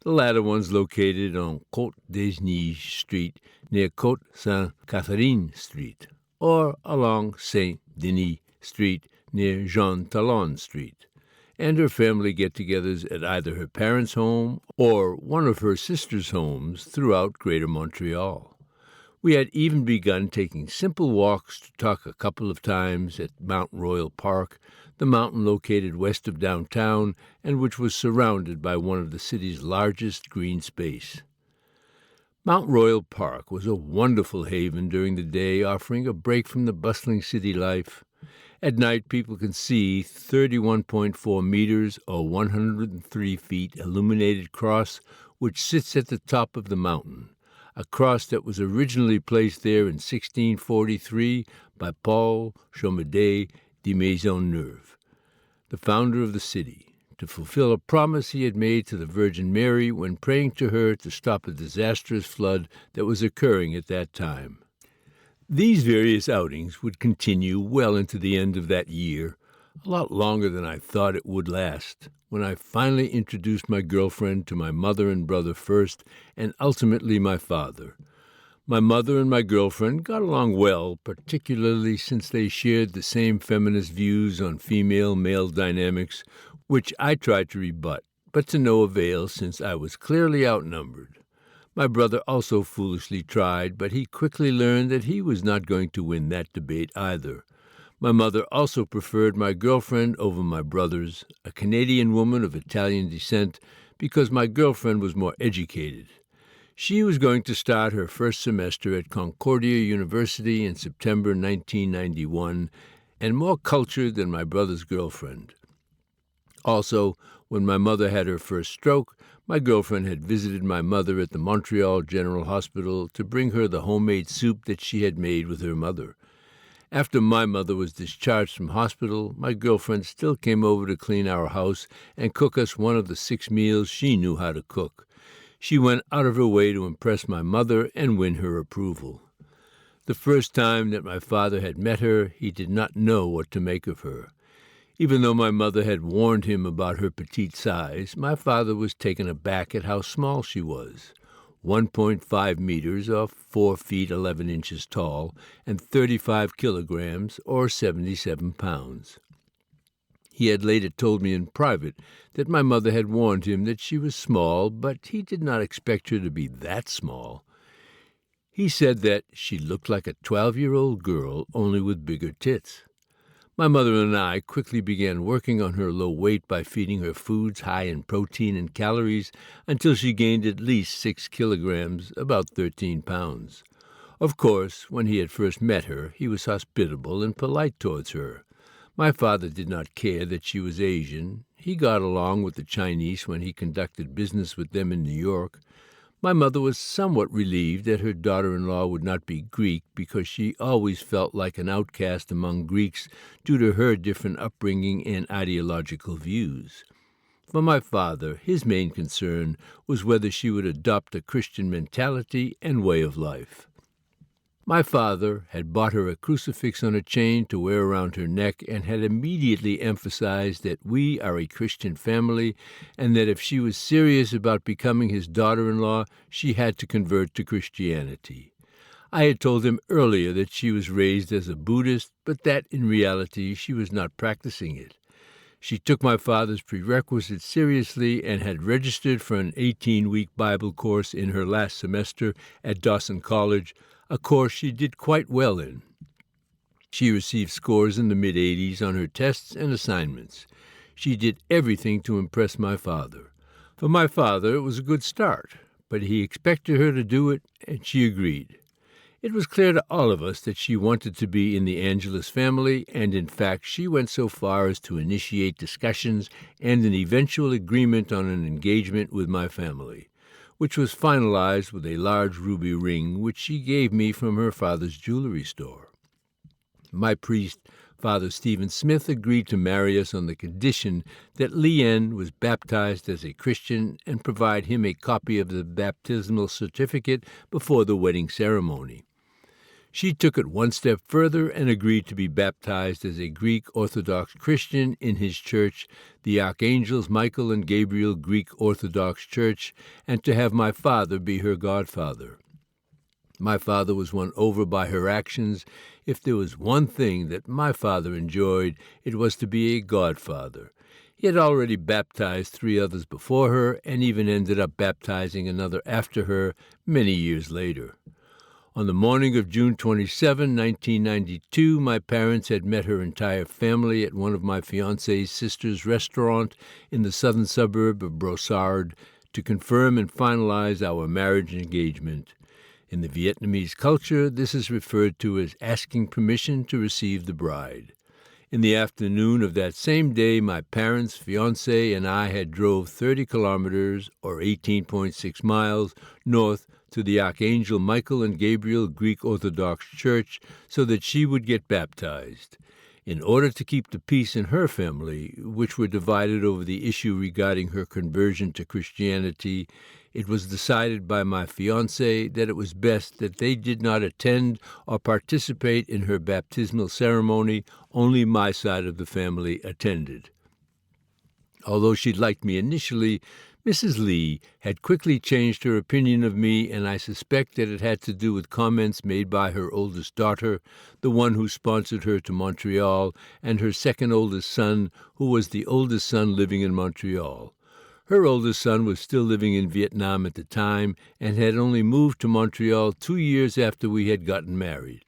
The latter ones located on Côte des Neiges Street near Côte Sainte-Catherine Street, or along Saint-Denis Street near Jean Talon Street, and her family get-togethers at either her parents' home or one of her sisters' homes throughout Greater Montreal. We had even begun taking simple walks to talk a couple of times at Mount Royal Park, the mountain located west of downtown and which was surrounded by one of the city's largest green space. Mount Royal Park was a wonderful haven during the day, offering a break from the bustling city life. At night, people can see 31.4 meters or 103 feet illuminated cross, which sits at the top of the mountain, a cross that was originally placed there in 1643 by Paul Chomédé de Maisonneuve, the founder of the city, to fulfill a promise he had made to the Virgin Mary when praying to her to stop a disastrous flood that was occurring at that time. These various outings would continue well into the end of that year, a lot longer than I thought it would last, when I finally introduced my girlfriend to my mother and brother first, and ultimately my father. My mother and my girlfriend got along well, particularly since they shared the same feminist views on female-male dynamics, which I tried to rebut, but to no avail since I was clearly outnumbered. My brother also foolishly tried, but he quickly learned that he was not going to win that debate either. My mother also preferred my girlfriend over my brothers, a Canadian woman of Italian descent, because my girlfriend was more educated. She was going to start her first semester at Concordia University in September 1991, and more cultured than my brother's girlfriend. Also, when my mother had her first stroke, my girlfriend had visited my mother at the Montreal General Hospital to bring her the homemade soup that she had made with her mother. After my mother was discharged from hospital, my girlfriend still came over to clean our house and cook us one of the 6 meals she knew how to cook. She went out of her way to impress my mother and win her approval. The first time that my father had met her, he did not know what to make of her. Even though my mother had warned him about her petite size, my father was taken aback at how small she was. 1.5 meters, or 4 feet 11 inches tall, and 35 kilograms, or 77 pounds. He had later told me in private that my mother had warned him that she was small, but he did not expect her to be that small. He said that she looked like a 12-year-old girl, only with bigger tits. My mother and I quickly began working on her low weight by feeding her foods high in protein and calories until she gained at least 6 kilograms, about 13 pounds. Of course, when he had first met her, he was hospitable and polite towards her. My father did not care that she was Asian. He got along with the Chinese when he conducted business with them in New York. My mother was somewhat relieved that her daughter-in-law would not be Greek because she always felt like an outcast among Greeks due to her different upbringing and ideological views. For my father, his main concern was whether she would adopt a Christian mentality and way of life. My father had bought her a crucifix on a chain to wear around her neck and had immediately emphasized that we are a Christian family and that if she was serious about becoming his daughter-in-law, she had to convert to Christianity. I had told him earlier that she was raised as a Buddhist, but that in reality she was not practicing it. She took my father's prerequisites seriously and had registered for an 18-week Bible course in her last semester at Dawson College, a course she did quite well in. She received scores in the mid-80s on her tests and assignments. She did everything to impress my father. For my father, it was a good start, but he expected her to do it, and she agreed. It was clear to all of us that she wanted to be in the Angelus family, and in fact she went so far as to initiate discussions and an eventual agreement on an engagement with my family, which was finalized with a large ruby ring which she gave me from her father's jewelry store. My priest, Father Stephen Smith, agreed to marry us on the condition that Leanne was baptized as a Christian and provide him a copy of the baptismal certificate before the wedding ceremony. She took it one step further and agreed to be baptized as a Greek Orthodox Christian in his church, the Archangels Michael and Gabriel Greek Orthodox Church, and to have my father be her godfather. My father was won over by her actions. If there was one thing that my father enjoyed, it was to be a godfather. He had already baptized 3 others before her and even ended up baptizing another after her many years later. On the morning of June 27, 1992, my parents had met her entire family at one of my fiancée's sister's restaurant in the southern suburb of Brossard to confirm and finalize our marriage engagement. In the Vietnamese culture, this is referred to as asking permission to receive the bride. In the afternoon of that same day, my parents, fiancé, and I had drove 30 kilometers, or 18.6 miles, north to the Archangel Michael and Gabriel Greek Orthodox Church so that she would get baptized. In order to keep the peace in her family, which were divided over the issue regarding her conversion to Christianity, it was decided by my fiancé that it was best that they did not attend or participate in her baptismal ceremony. Only my side of the family attended. Although she liked me initially, Mrs. Lee had quickly changed her opinion of me, and I suspect that it had to do with comments made by her oldest daughter, the one who sponsored her to Montreal, and her second oldest son, who was the oldest son living in Montreal. Her oldest son was still living in Vietnam at the time and had only moved to Montreal 2 years after we had gotten married.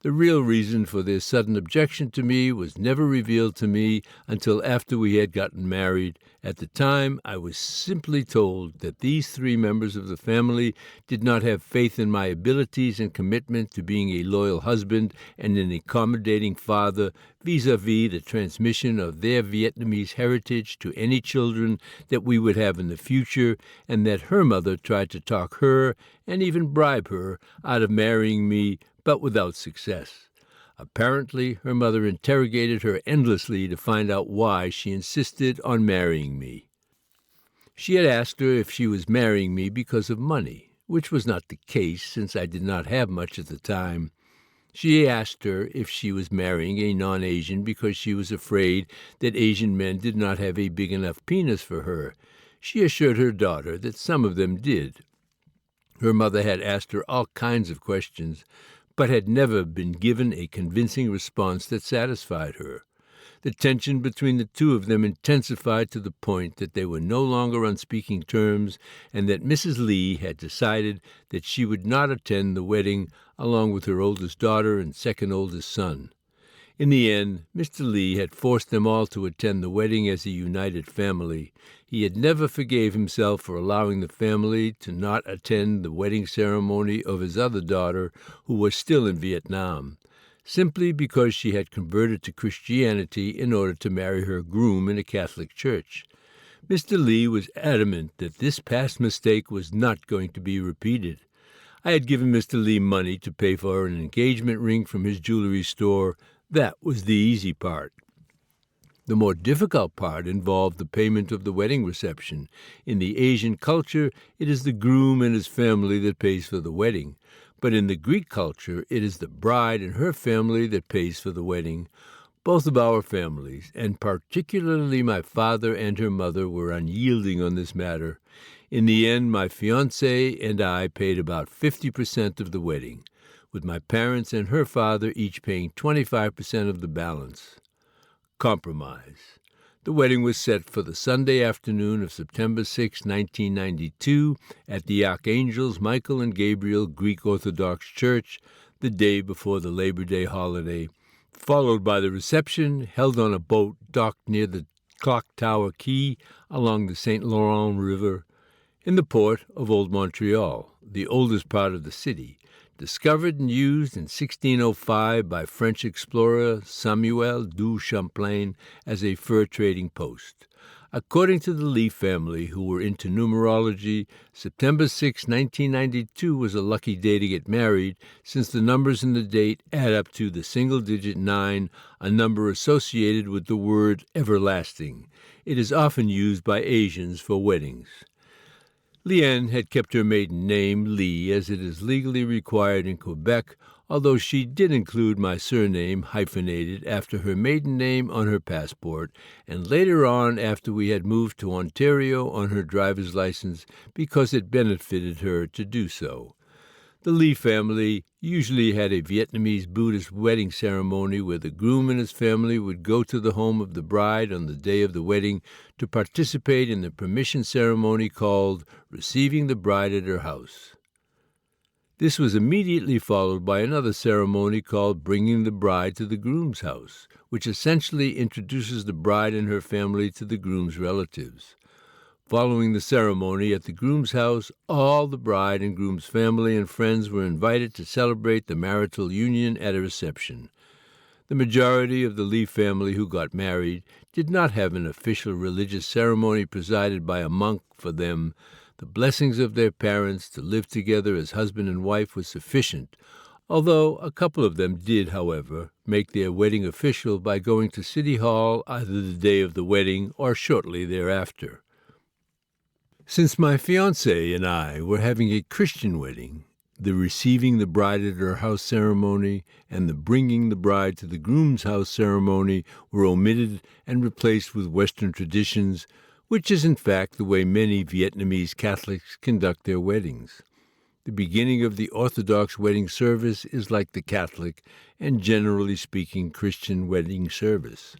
The real reason for their sudden objection to me was never revealed to me until after we had gotten married. At the time, I was simply told that these 3 members of the family did not have faith in my abilities and commitment to being a loyal husband and an accommodating father vis-à-vis the transmission of their Vietnamese heritage to any children that we would have in the future, and that her mother tried to talk her, and even bribe her, out of marrying me, but without success. Apparently, her mother interrogated her endlessly to find out why she insisted on marrying me. She had asked her if she was marrying me because of money, which was not the case since I did not have much at the time. She asked her if she was marrying a non-Asian because she was afraid that Asian men did not have a big enough penis for her. She assured her daughter that some of them did. Her mother had asked her all kinds of questions, but had never been given a convincing response that satisfied her. The tension between the two of them intensified to the point that they were no longer on speaking terms, and that Mrs. Lee had decided that she would not attend the wedding along with her oldest daughter and second oldest son. In the end, Mr. Lee had forced them all to attend the wedding as a united family. He had never forgave himself for allowing the family to not attend the wedding ceremony of his other daughter, who was still in Vietnam, simply because she had converted to Christianity in order to marry her groom in a Catholic church. Mr. Lee was adamant that this past mistake was not going to be repeated. I had given Mr. Lee money to pay for an engagement ring from his jewelry store. That was the easy part. The more difficult part involved the payment of the wedding reception. In the Asian culture, it is the groom and his family that pays for the wedding. But in the Greek culture, it is the bride and her family that pays for the wedding. Both of our families, and particularly my father and her mother, were unyielding on this matter. In the end, my fiancée and I paid about 50% of the wedding, with my parents and her father each paying 25% of the balance. Compromise. The wedding was set for the Sunday afternoon of September 6, 1992, at the Archangels Michael and Gabriel Greek Orthodox Church, the day before the Labor Day holiday, followed by the reception held on a boat docked near the Clock Tower Quay along the St. Laurent River in the port of Old Montreal, the oldest part of the city, discovered and used in 1605 by French explorer Samuel du Champlain as a fur-trading post. According to the Lee family, who were into numerology, September 6, 1992 was a lucky day to get married, since the numbers in the date add up to the single-digit 9, a number associated with the word everlasting. It is often used by Asians for weddings. Liane had kept her maiden name, Lee, as it is legally required in Quebec, although she did include my surname hyphenated after her maiden name on her passport, and later on after we had moved to Ontario on her driver's license because it benefited her to do so. The Lee family usually had a Vietnamese Buddhist wedding ceremony where the groom and his family would go to the home of the bride on the day of the wedding to participate in the permission ceremony called receiving the bride at her house. This was immediately followed by another ceremony called bringing the bride to the groom's house, which essentially introduces the bride and her family to the groom's relatives. Following the ceremony at the groom's house, all the bride and groom's family and friends were invited to celebrate the marital union at a reception. The majority of the Lee family who got married did not have an official religious ceremony presided by a monk for them. The blessings of their parents to live together as husband and wife was sufficient, although a couple of them did, however, make their wedding official by going to City Hall either the day of the wedding or shortly thereafter. Since my fiancée and I were having a Christian wedding, the receiving the bride at her house ceremony and the bringing the bride to the groom's house ceremony were omitted and replaced with Western traditions, which is in fact the way many Vietnamese Catholics conduct their weddings. The beginning of the Orthodox wedding service is like the Catholic and, generally speaking, Christian wedding service.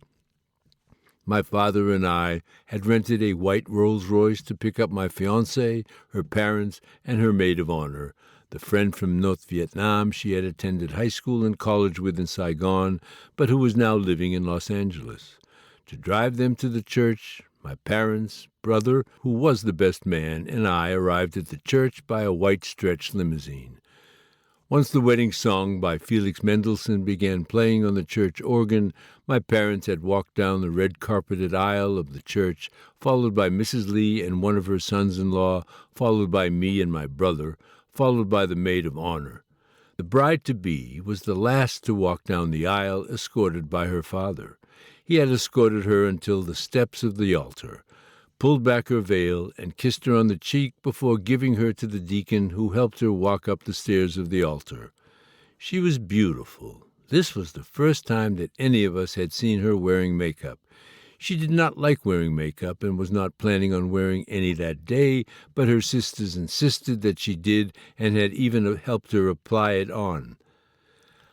My father and I had rented a white Rolls-Royce to pick up my fiancée, her parents, and her maid of honor, the friend from North Vietnam she had attended high school and college with in Saigon, but who was now living in Los Angeles. To drive them to the church, my parents, brother, who was the best man, and I arrived at the church by a white stretch limousine. Once the wedding song by Felix Mendelssohn began playing on the church organ, my parents had walked down the red-carpeted aisle of the church, followed by Mrs. Lee and one of her sons-in-law, followed by me and my brother, followed by the maid of honor. The bride-to-be was the last to walk down the aisle, escorted by her father. He had escorted her until the steps of the altar, pulled back her veil, and kissed her on the cheek before giving her to the deacon who helped her walk up the stairs of the altar. She was beautiful. This was the first time that any of us had seen her wearing makeup. She did not like wearing makeup and was not planning on wearing any that day, but her sisters insisted that she did and had even helped her apply it on.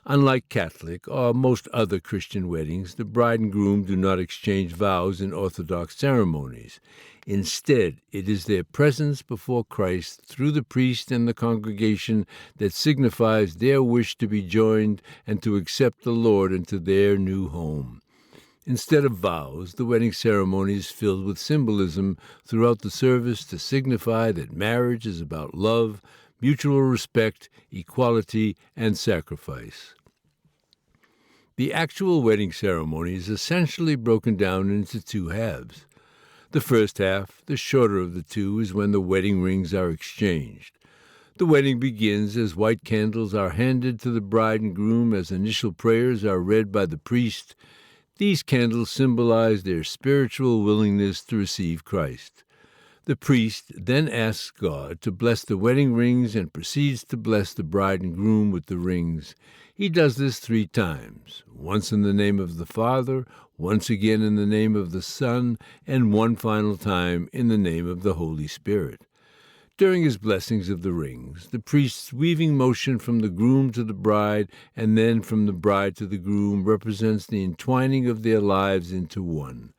Unlike Catholic or most other Christian weddings, the bride and groom do not exchange vows in Orthodox ceremonies. Instead, it is their presence before Christ through the priest and the congregation that signifies their wish to be joined and to accept the Lord into their new home. Instead of vows, the wedding ceremony is filled with symbolism throughout the service to signify that marriage is about love, mutual respect, equality, and sacrifice. The actual wedding ceremony is essentially broken down into two halves. The first half, the shorter of the two, is when the wedding rings are exchanged. The wedding begins as white candles are handed to the bride and groom as initial prayers are read by the priest. These candles symbolize their spiritual willingness to receive Christ. The priest then asks God to bless the wedding rings and proceeds to bless the bride and groom with the rings. He does this 3 times, once in the name of the Father, once again in the name of the Son, and one final time in the name of the Holy Spirit. During his blessings of the rings, the priest's weaving motion from the groom to the bride and then from the bride to the groom represents the entwining of their lives into one.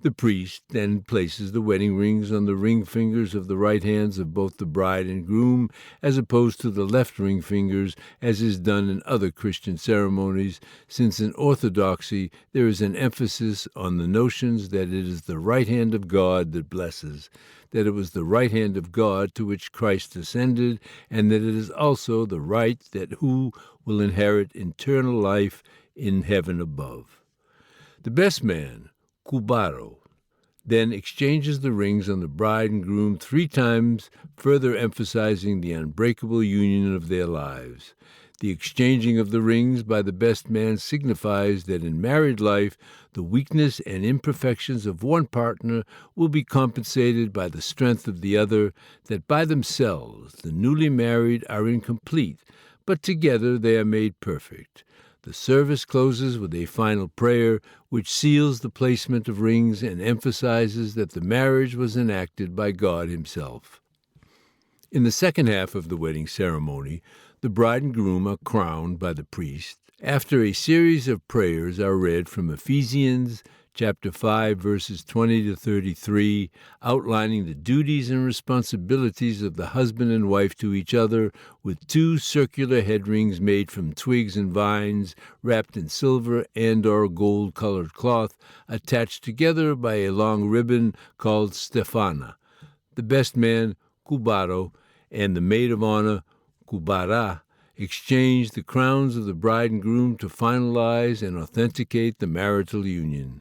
The priest then places the wedding rings on the ring fingers of the right hands of both the bride and groom, as opposed to the left ring fingers, as is done in other Christian ceremonies, since in Orthodoxy there is an emphasis on the notions that it is the right hand of God that blesses, that it was the right hand of God to which Christ ascended, and that it is also the right that who will inherit eternal life in heaven above. The best man, Cubaro, then exchanges the rings on the bride and groom 3 times, further emphasizing the unbreakable union of their lives. The exchanging of the rings by the best man signifies that in married life, the weakness and imperfections of one partner will be compensated by the strength of the other, that by themselves the newly married are incomplete, but together they are made perfect. The service closes with a final prayer, which seals the placement of rings and emphasizes that the marriage was enacted by God himself. In the second half of the wedding ceremony, the bride and groom are crowned by the priest, after a series of prayers are read from Ephesians chapter 5, verses 20 to 33, outlining the duties and responsibilities of the husband and wife to each other, with 2 circular head rings made from twigs and vines, wrapped in silver and or gold-colored cloth, attached together by a long ribbon called stefana. The best man, cubaro, and the maid of honor, cubara, exchange the crowns of the bride and groom to finalize and authenticate the marital union.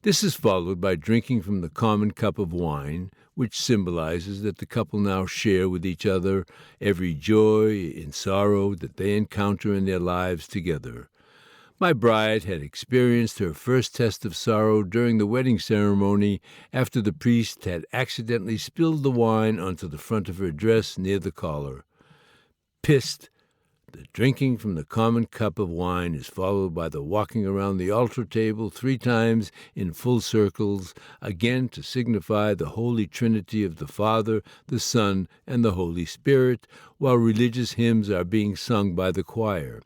This is followed by drinking from the common cup of wine, which symbolizes that the couple now share with each other every joy and sorrow that they encounter in their lives together. My bride had experienced her first test of sorrow during the wedding ceremony after the priest had accidentally spilled the wine onto the front of her dress near the collar. Pissed, the drinking from the common cup of wine is followed by the walking around the altar table 3 times in full circles, again to signify the Holy Trinity of the Father, the Son, and the Holy Spirit, while religious hymns are being sung by the choir.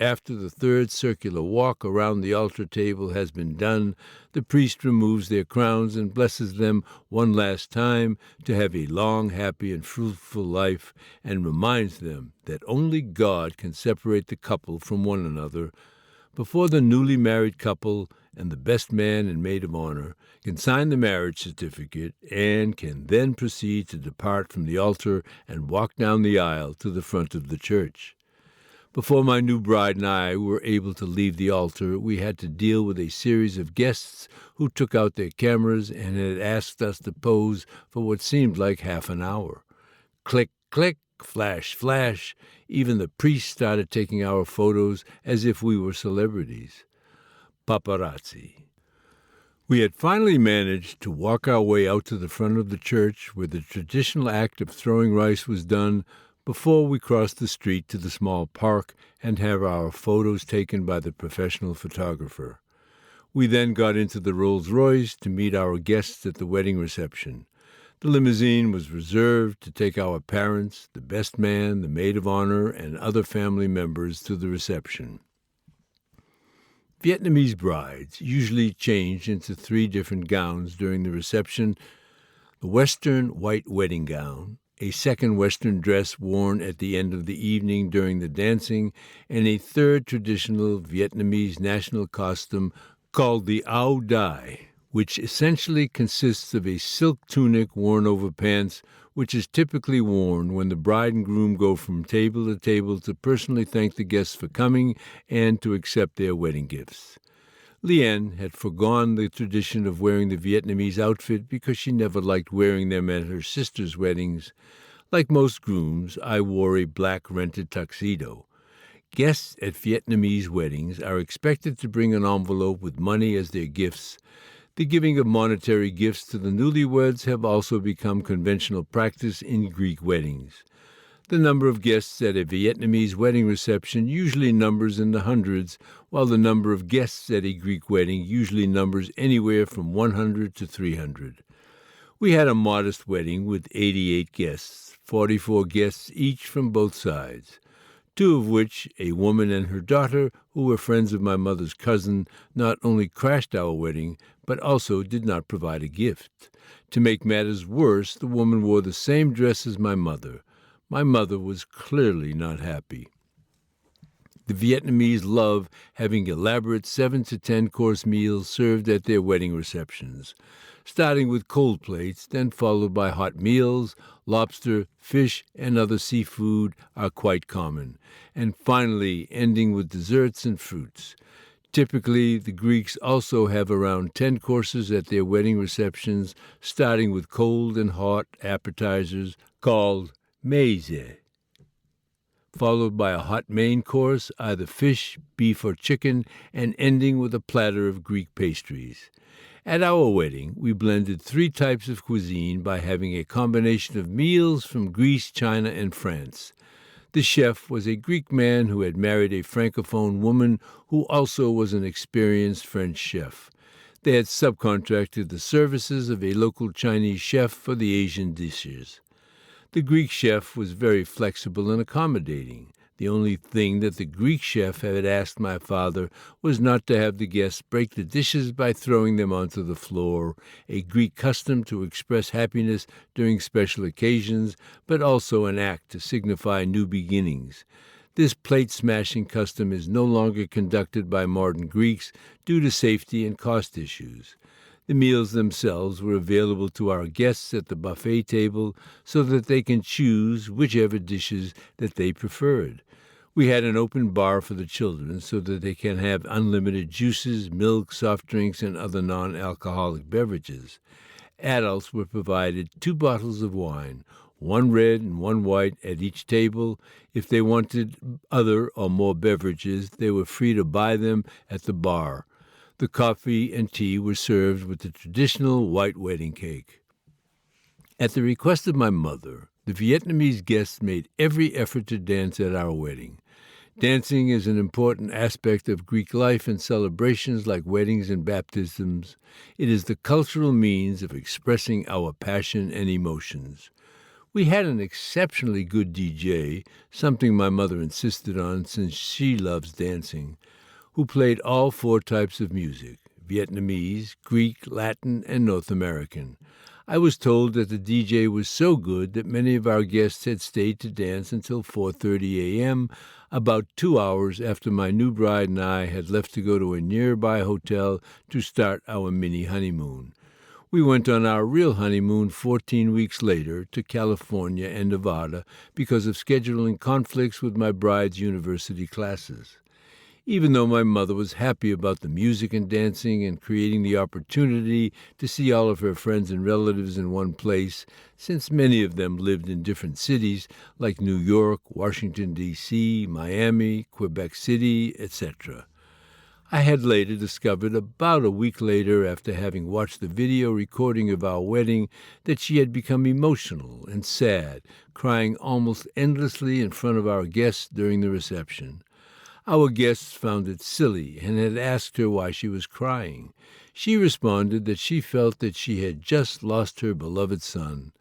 After the 3rd circular walk around the altar table has been done, the priest removes their crowns and blesses them one last time to have a long, happy, and fruitful life, and reminds them that only God can separate the couple from one another, before the newly married couple and the best man and maid of honor can sign the marriage certificate and can then proceed to depart from the altar and walk down the aisle to the front of the church. Before my new bride and I were able to leave the altar, we had to deal with a series of guests who took out their cameras and had asked us to pose for what seemed like half an hour. Click, click, flash, flash. Even the priest started taking our photos as if we were celebrities. Paparazzi. We had finally managed to walk our way out to the front of the church where the traditional act of throwing rice was done before we crossed the street to the small park and have our photos taken by the professional photographer. We then got into the Rolls-Royce to meet our guests at the wedding reception. The limousine was reserved to take our parents, the best man, the maid of honor, and other family members to the reception. Vietnamese brides usually change into 3 different gowns during the reception: the Western white wedding gown, a second Western dress worn at the end of the evening during the dancing, and a third traditional Vietnamese national costume called the Áo Dai, which essentially consists of a silk tunic worn over pants, which is typically worn when the bride and groom go from table to table to personally thank the guests for coming and to accept their wedding gifts. Lien had foregone the tradition of wearing the Vietnamese outfit because she never liked wearing them at her sister's weddings. Like most grooms, I wore a black rented tuxedo. Guests at Vietnamese weddings are expected to bring an envelope with money as their gifts. The giving of monetary gifts to the newlyweds have also become conventional practice in Greek weddings. The number of guests at a Vietnamese wedding reception usually numbers in the hundreds, while the number of guests at a Greek wedding usually numbers anywhere from 100 to 300. We had a modest wedding with 88 guests, 44 guests each from both sides, 2 of which, a woman and her daughter, who were friends of my mother's cousin, not only crashed our wedding, but also did not provide a gift. To make matters worse, the woman wore the same dress as my mother. My mother was clearly not happy. The Vietnamese love having elaborate 7 to 10 course meals served at their wedding receptions, starting with cold plates, then followed by hot meals. Lobster, fish, and other seafood are quite common, and finally ending with desserts and fruits. Typically, the Greeks also have around 10 courses at their wedding receptions, starting with cold and hot appetizers called meze, followed by a hot main course, either fish, beef, or chicken, and ending with a platter of Greek pastries. At our wedding, we blended 3 types of cuisine by having a combination of meals from Greece, China, and France. The chef was a Greek man who had married a Francophone woman who also was an experienced French chef. They had subcontracted the services of a local Chinese chef for the Asian dishes. The Greek chef was very flexible and accommodating. The only thing that the Greek chef had asked my father was not to have the guests break the dishes by throwing them onto the floor, a Greek custom to express happiness during special occasions, but also an act to signify new beginnings. This plate-smashing custom is no longer conducted by modern Greeks due to safety and cost issues. The meals themselves were available to our guests at the buffet table so that they can choose whichever dishes that they preferred. We had an open bar for the children so that they can have unlimited juices, milk, soft drinks, and other non-alcoholic beverages. Adults were provided 2 bottles of wine, one red and one white at each table. If they wanted other or more beverages, they were free to buy them at the bar. The coffee and tea were served with the traditional white wedding cake. At the request of my mother, the Vietnamese guests made every effort to dance at our wedding. Dancing is an important aspect of Greek life and celebrations like weddings and baptisms. It is the cultural means of expressing our passion and emotions. We had an exceptionally good DJ, something my mother insisted on since she loves dancing, who played all 4 types of music: Vietnamese, Greek, Latin, and North American. I was told that the DJ was so good that many of our guests had stayed to dance until 4:30 a.m., about 2 hours after my new bride and I had left to go to a nearby hotel to start our mini honeymoon. We went on our real honeymoon 14 weeks later to California and Nevada because of scheduling conflicts with my bride's university classes. Even though my mother was happy about the music and dancing and creating the opportunity to see all of her friends and relatives in one place, since many of them lived in different cities like New York, Washington, D.C., Miami, Quebec City, etc., I had later discovered about a week later, after having watched the video recording of our wedding, that she had become emotional and sad, crying almost endlessly in front of our guests during the reception. Our guests found it silly and had asked her why she was crying. She responded that she felt that she had just lost her beloved son.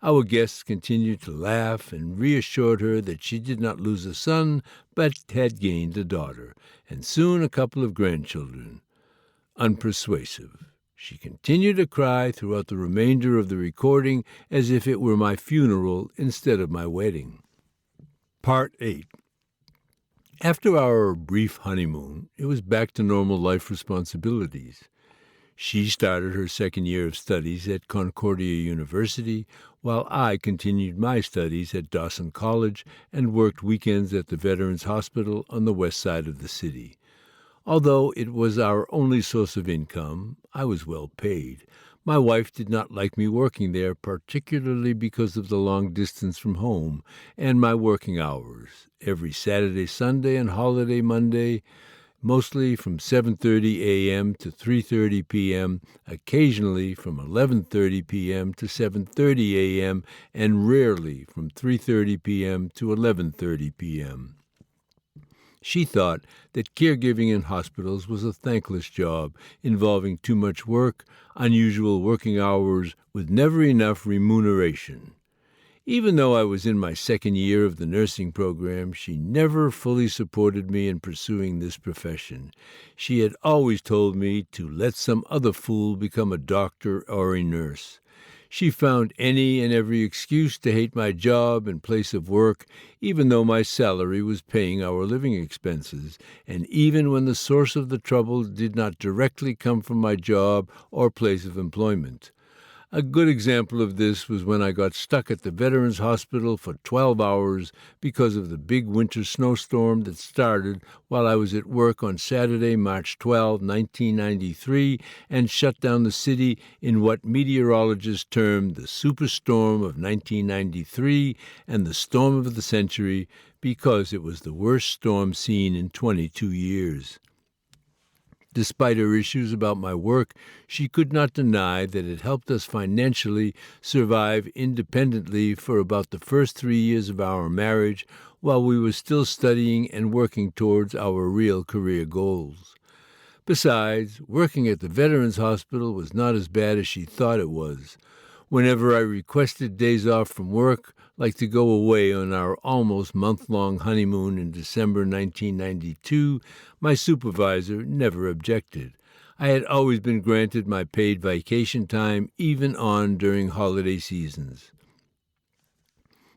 Our guests continued to laugh and reassured her that she did not lose a son, but had gained a daughter, and soon a couple of grandchildren. Unpersuasive. She continued to cry throughout the remainder of the recording as if it were my funeral instead of my wedding. Part 8. After our brief honeymoon, it was back to normal life responsibilities. She started her second year of studies at Concordia University, while I continued my studies at Dawson College and worked weekends at the Veterans Hospital on the west side of the city. Although it was our only source of income, I was well paid. My wife did not like me working there, particularly because of the long distance from home and my working hours, every Saturday, Sunday, and holiday Monday, mostly from 7:30 a.m. to 3:30 p.m., occasionally from 11:30 p.m. to 7:30 a.m., and rarely from 3:30 p.m. to 11:30 p.m. She thought that caregiving in hospitals was a thankless job, involving too much work, unusual working hours, with never enough remuneration. Even though I was in my second year of the nursing program, she never fully supported me in pursuing this profession. She had always told me to let some other fool become a doctor or a nurse. She found any and every excuse to hate my job and place of work, even though my salary was paying our living expenses, and even when the source of the trouble did not directly come from my job or place of employment. A good example of this was when I got stuck at the Veterans Hospital for 12 hours because of the big winter snowstorm that started while I was at work on Saturday, March 12, 1993, and shut down the city in what meteorologists termed the superstorm of 1993 and the storm of the century because it was the worst storm seen in 22 years. Despite her issues about my work, she could not deny that it helped us financially survive independently for about the first 3 years of our marriage while we were still studying and working towards our real career goals. Besides, working at the Veterans Hospital was not as bad as she thought it was. Whenever I requested days off from work, like to go away on our almost month-long honeymoon in December 1992, my supervisor never objected. I had always been granted my paid vacation time, even during holiday seasons.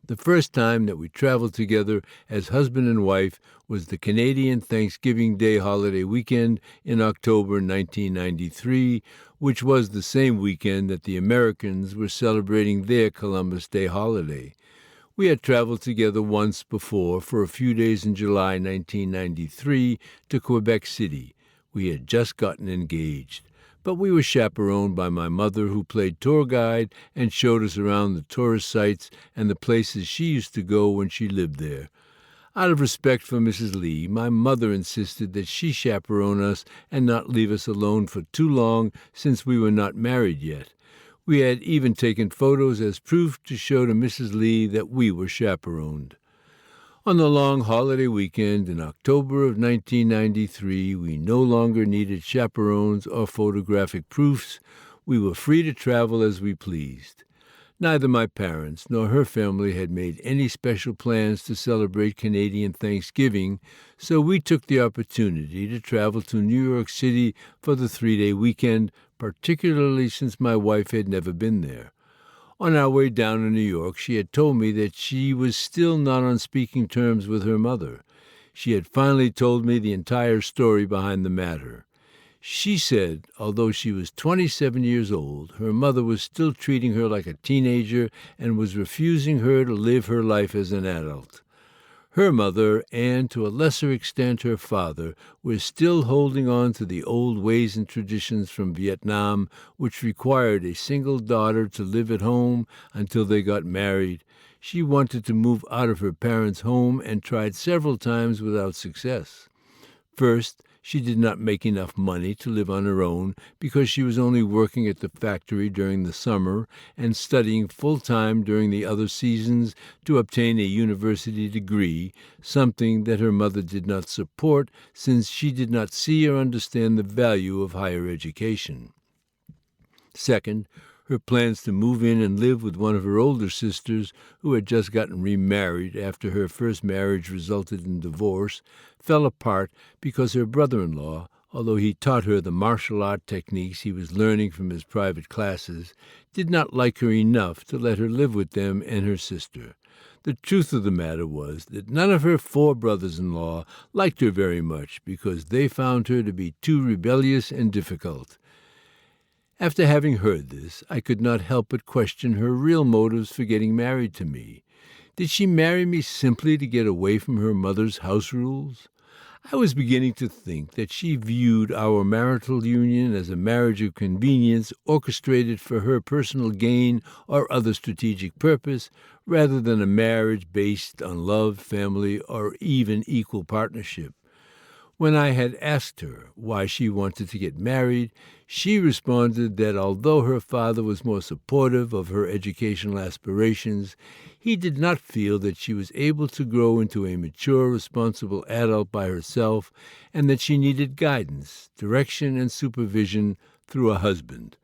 The first time that we traveled together as husband and wife was the Canadian Thanksgiving Day holiday weekend in October 1993, which was the same weekend that the Americans were celebrating their Columbus Day holiday. We had traveled together once before for a few days in July 1993 to Quebec City. We had just gotten engaged. But we were chaperoned by my mother, who played tour guide and showed us around the tourist sites and the places she used to go when she lived there. Out of respect for Mrs. Lee, my mother insisted that she chaperone us and not leave us alone for too long, since we were not married yet. We had even taken photos as proof to show to Mrs. Lee that we were chaperoned. On the long holiday weekend in October of 1993, we no longer needed chaperones or photographic proofs. We were free to travel as we pleased. Neither my parents nor her family had made any special plans to celebrate Canadian Thanksgiving, so we took the opportunity to travel to New York City for the 3-day weekend, particularly since my wife had never been there. On our way down to New York, she had told me that she was still not on speaking terms with her mother. She had finally told me the entire story behind the matter. She said, although she was 27 years old, her mother was still treating her like a teenager and was refusing her to live her life as an adult. Her mother, and to a lesser extent her father, were still holding on to the old ways and traditions from Vietnam, which required a single daughter to live at home until they got married. She wanted to move out of her parents' home and tried several times without success. First, she did not make enough money to live on her own because she was only working at the factory during the summer and studying full-time during the other seasons to obtain a university degree, something that her mother did not support since she did not see or understand the value of higher education. Second, her plans to move in and live with one of her older sisters, who had just gotten remarried after her first marriage resulted in divorce, fell apart because her brother-in-law, although he taught her the martial art techniques he was learning from his private classes, did not like her enough to let her live with them and her sister. The truth of the matter was that none of her 4 brothers-in-law liked her very much because they found her to be too rebellious and difficult. After having heard this, I could not help but question her real motives for getting married to me. Did she marry me simply to get away from her mother's house rules? I was beginning to think that she viewed our marital union as a marriage of convenience orchestrated for her personal gain or other strategic purpose, rather than a marriage based on love, family, or even equal partnership. When I had asked her why she wanted to get married, she responded that although her father was more supportive of her educational aspirations, he did not feel that she was able to grow into a mature, responsible adult by herself, and that she needed guidance, direction, and supervision through a husband.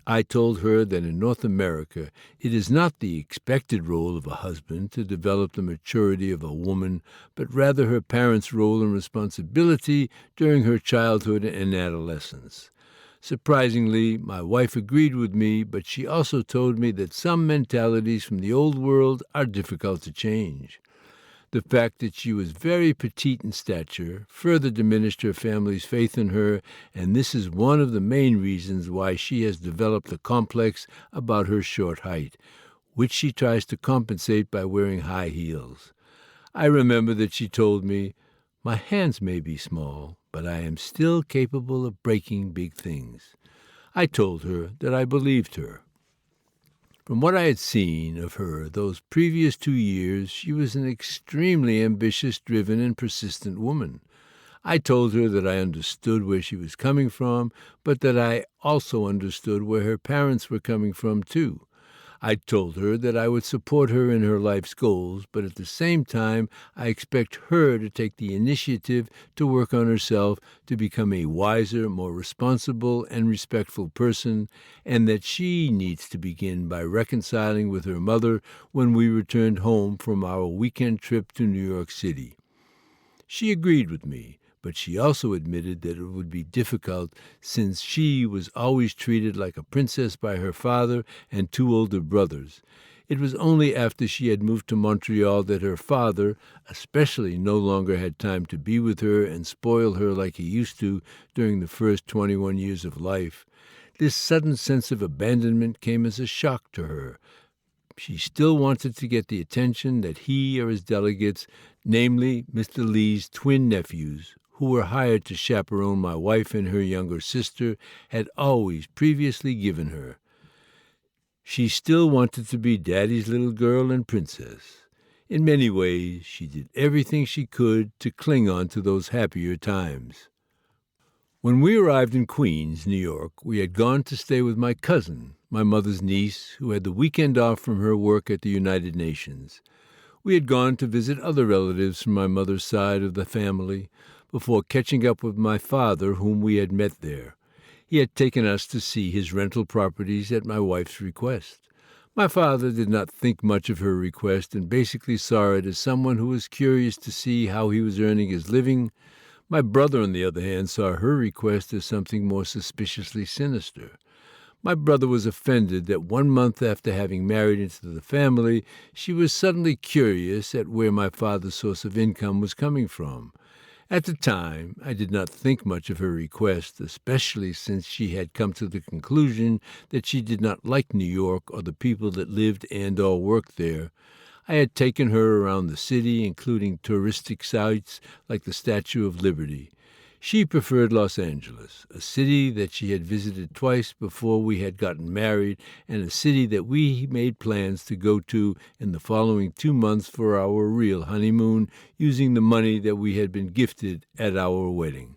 I told her that in North America it is not the expected role of a husband to develop the maturity of a woman, but rather her parents' role and responsibility during her childhood and adolescence. Surprisingly, my wife agreed with me, but she also told me that some mentalities from the old world are difficult to change. The fact that she was very petite in stature further diminished her family's faith in her, and this is one of the main reasons why she has developed a complex about her short height, which she tries to compensate by wearing high heels. I remember that she told me, "My hands may be small, but I am still capable of breaking big things." I told her that I believed her. From what I had seen of her those previous 2 years, she was an extremely ambitious, driven, and persistent woman. I told her that I understood where she was coming from, but that I also understood where her parents were coming from, too. I told her that I would support her in her life's goals, but at the same time, I expect her to take the initiative to work on herself to become a wiser, more responsible, and respectful person, and that she needs to begin by reconciling with her mother when we returned home from our weekend trip to New York City. She agreed with me, but she also admitted that it would be difficult since she was always treated like a princess by her father and two older brothers. It was only after she had moved to Montreal that her father, especially, no longer had time to be with her and spoil her like he used to during the first 21 years of life. This sudden sense of abandonment came as a shock to her. She still wanted to get the attention that he or his delegates, namely Mr. Lee's twin nephews, who were hired to chaperone my wife and her younger sister, had always previously given her. She still wanted to be Daddy's little girl and princess. In many ways, she did everything she could to cling on to those happier times. When we arrived in Queens, New York, we had gone to stay with my cousin, my mother's niece, who had the weekend off from her work at the United Nations. We had gone to visit other relatives from my mother's side of the family before catching up with my father, whom we had met there. He had taken us to see his rental properties at my wife's request. My father did not think much of her request and basically saw it as someone who was curious to see how he was earning his living. My brother, on the other hand, saw her request as something more suspiciously sinister. My brother was offended that 1 month after having married into the family, she was suddenly curious at where my father's source of income was coming from. At the time, I did not think much of her request, especially since she had come to the conclusion that she did not like New York or the people that lived and or worked there. I had taken her around the city, including touristic sites like the Statue of Liberty. She preferred Los Angeles, a city that she had visited twice before we had gotten married, and a city that we made plans to go to in the following 2 months for our real honeymoon, using the money that we had been gifted at our wedding.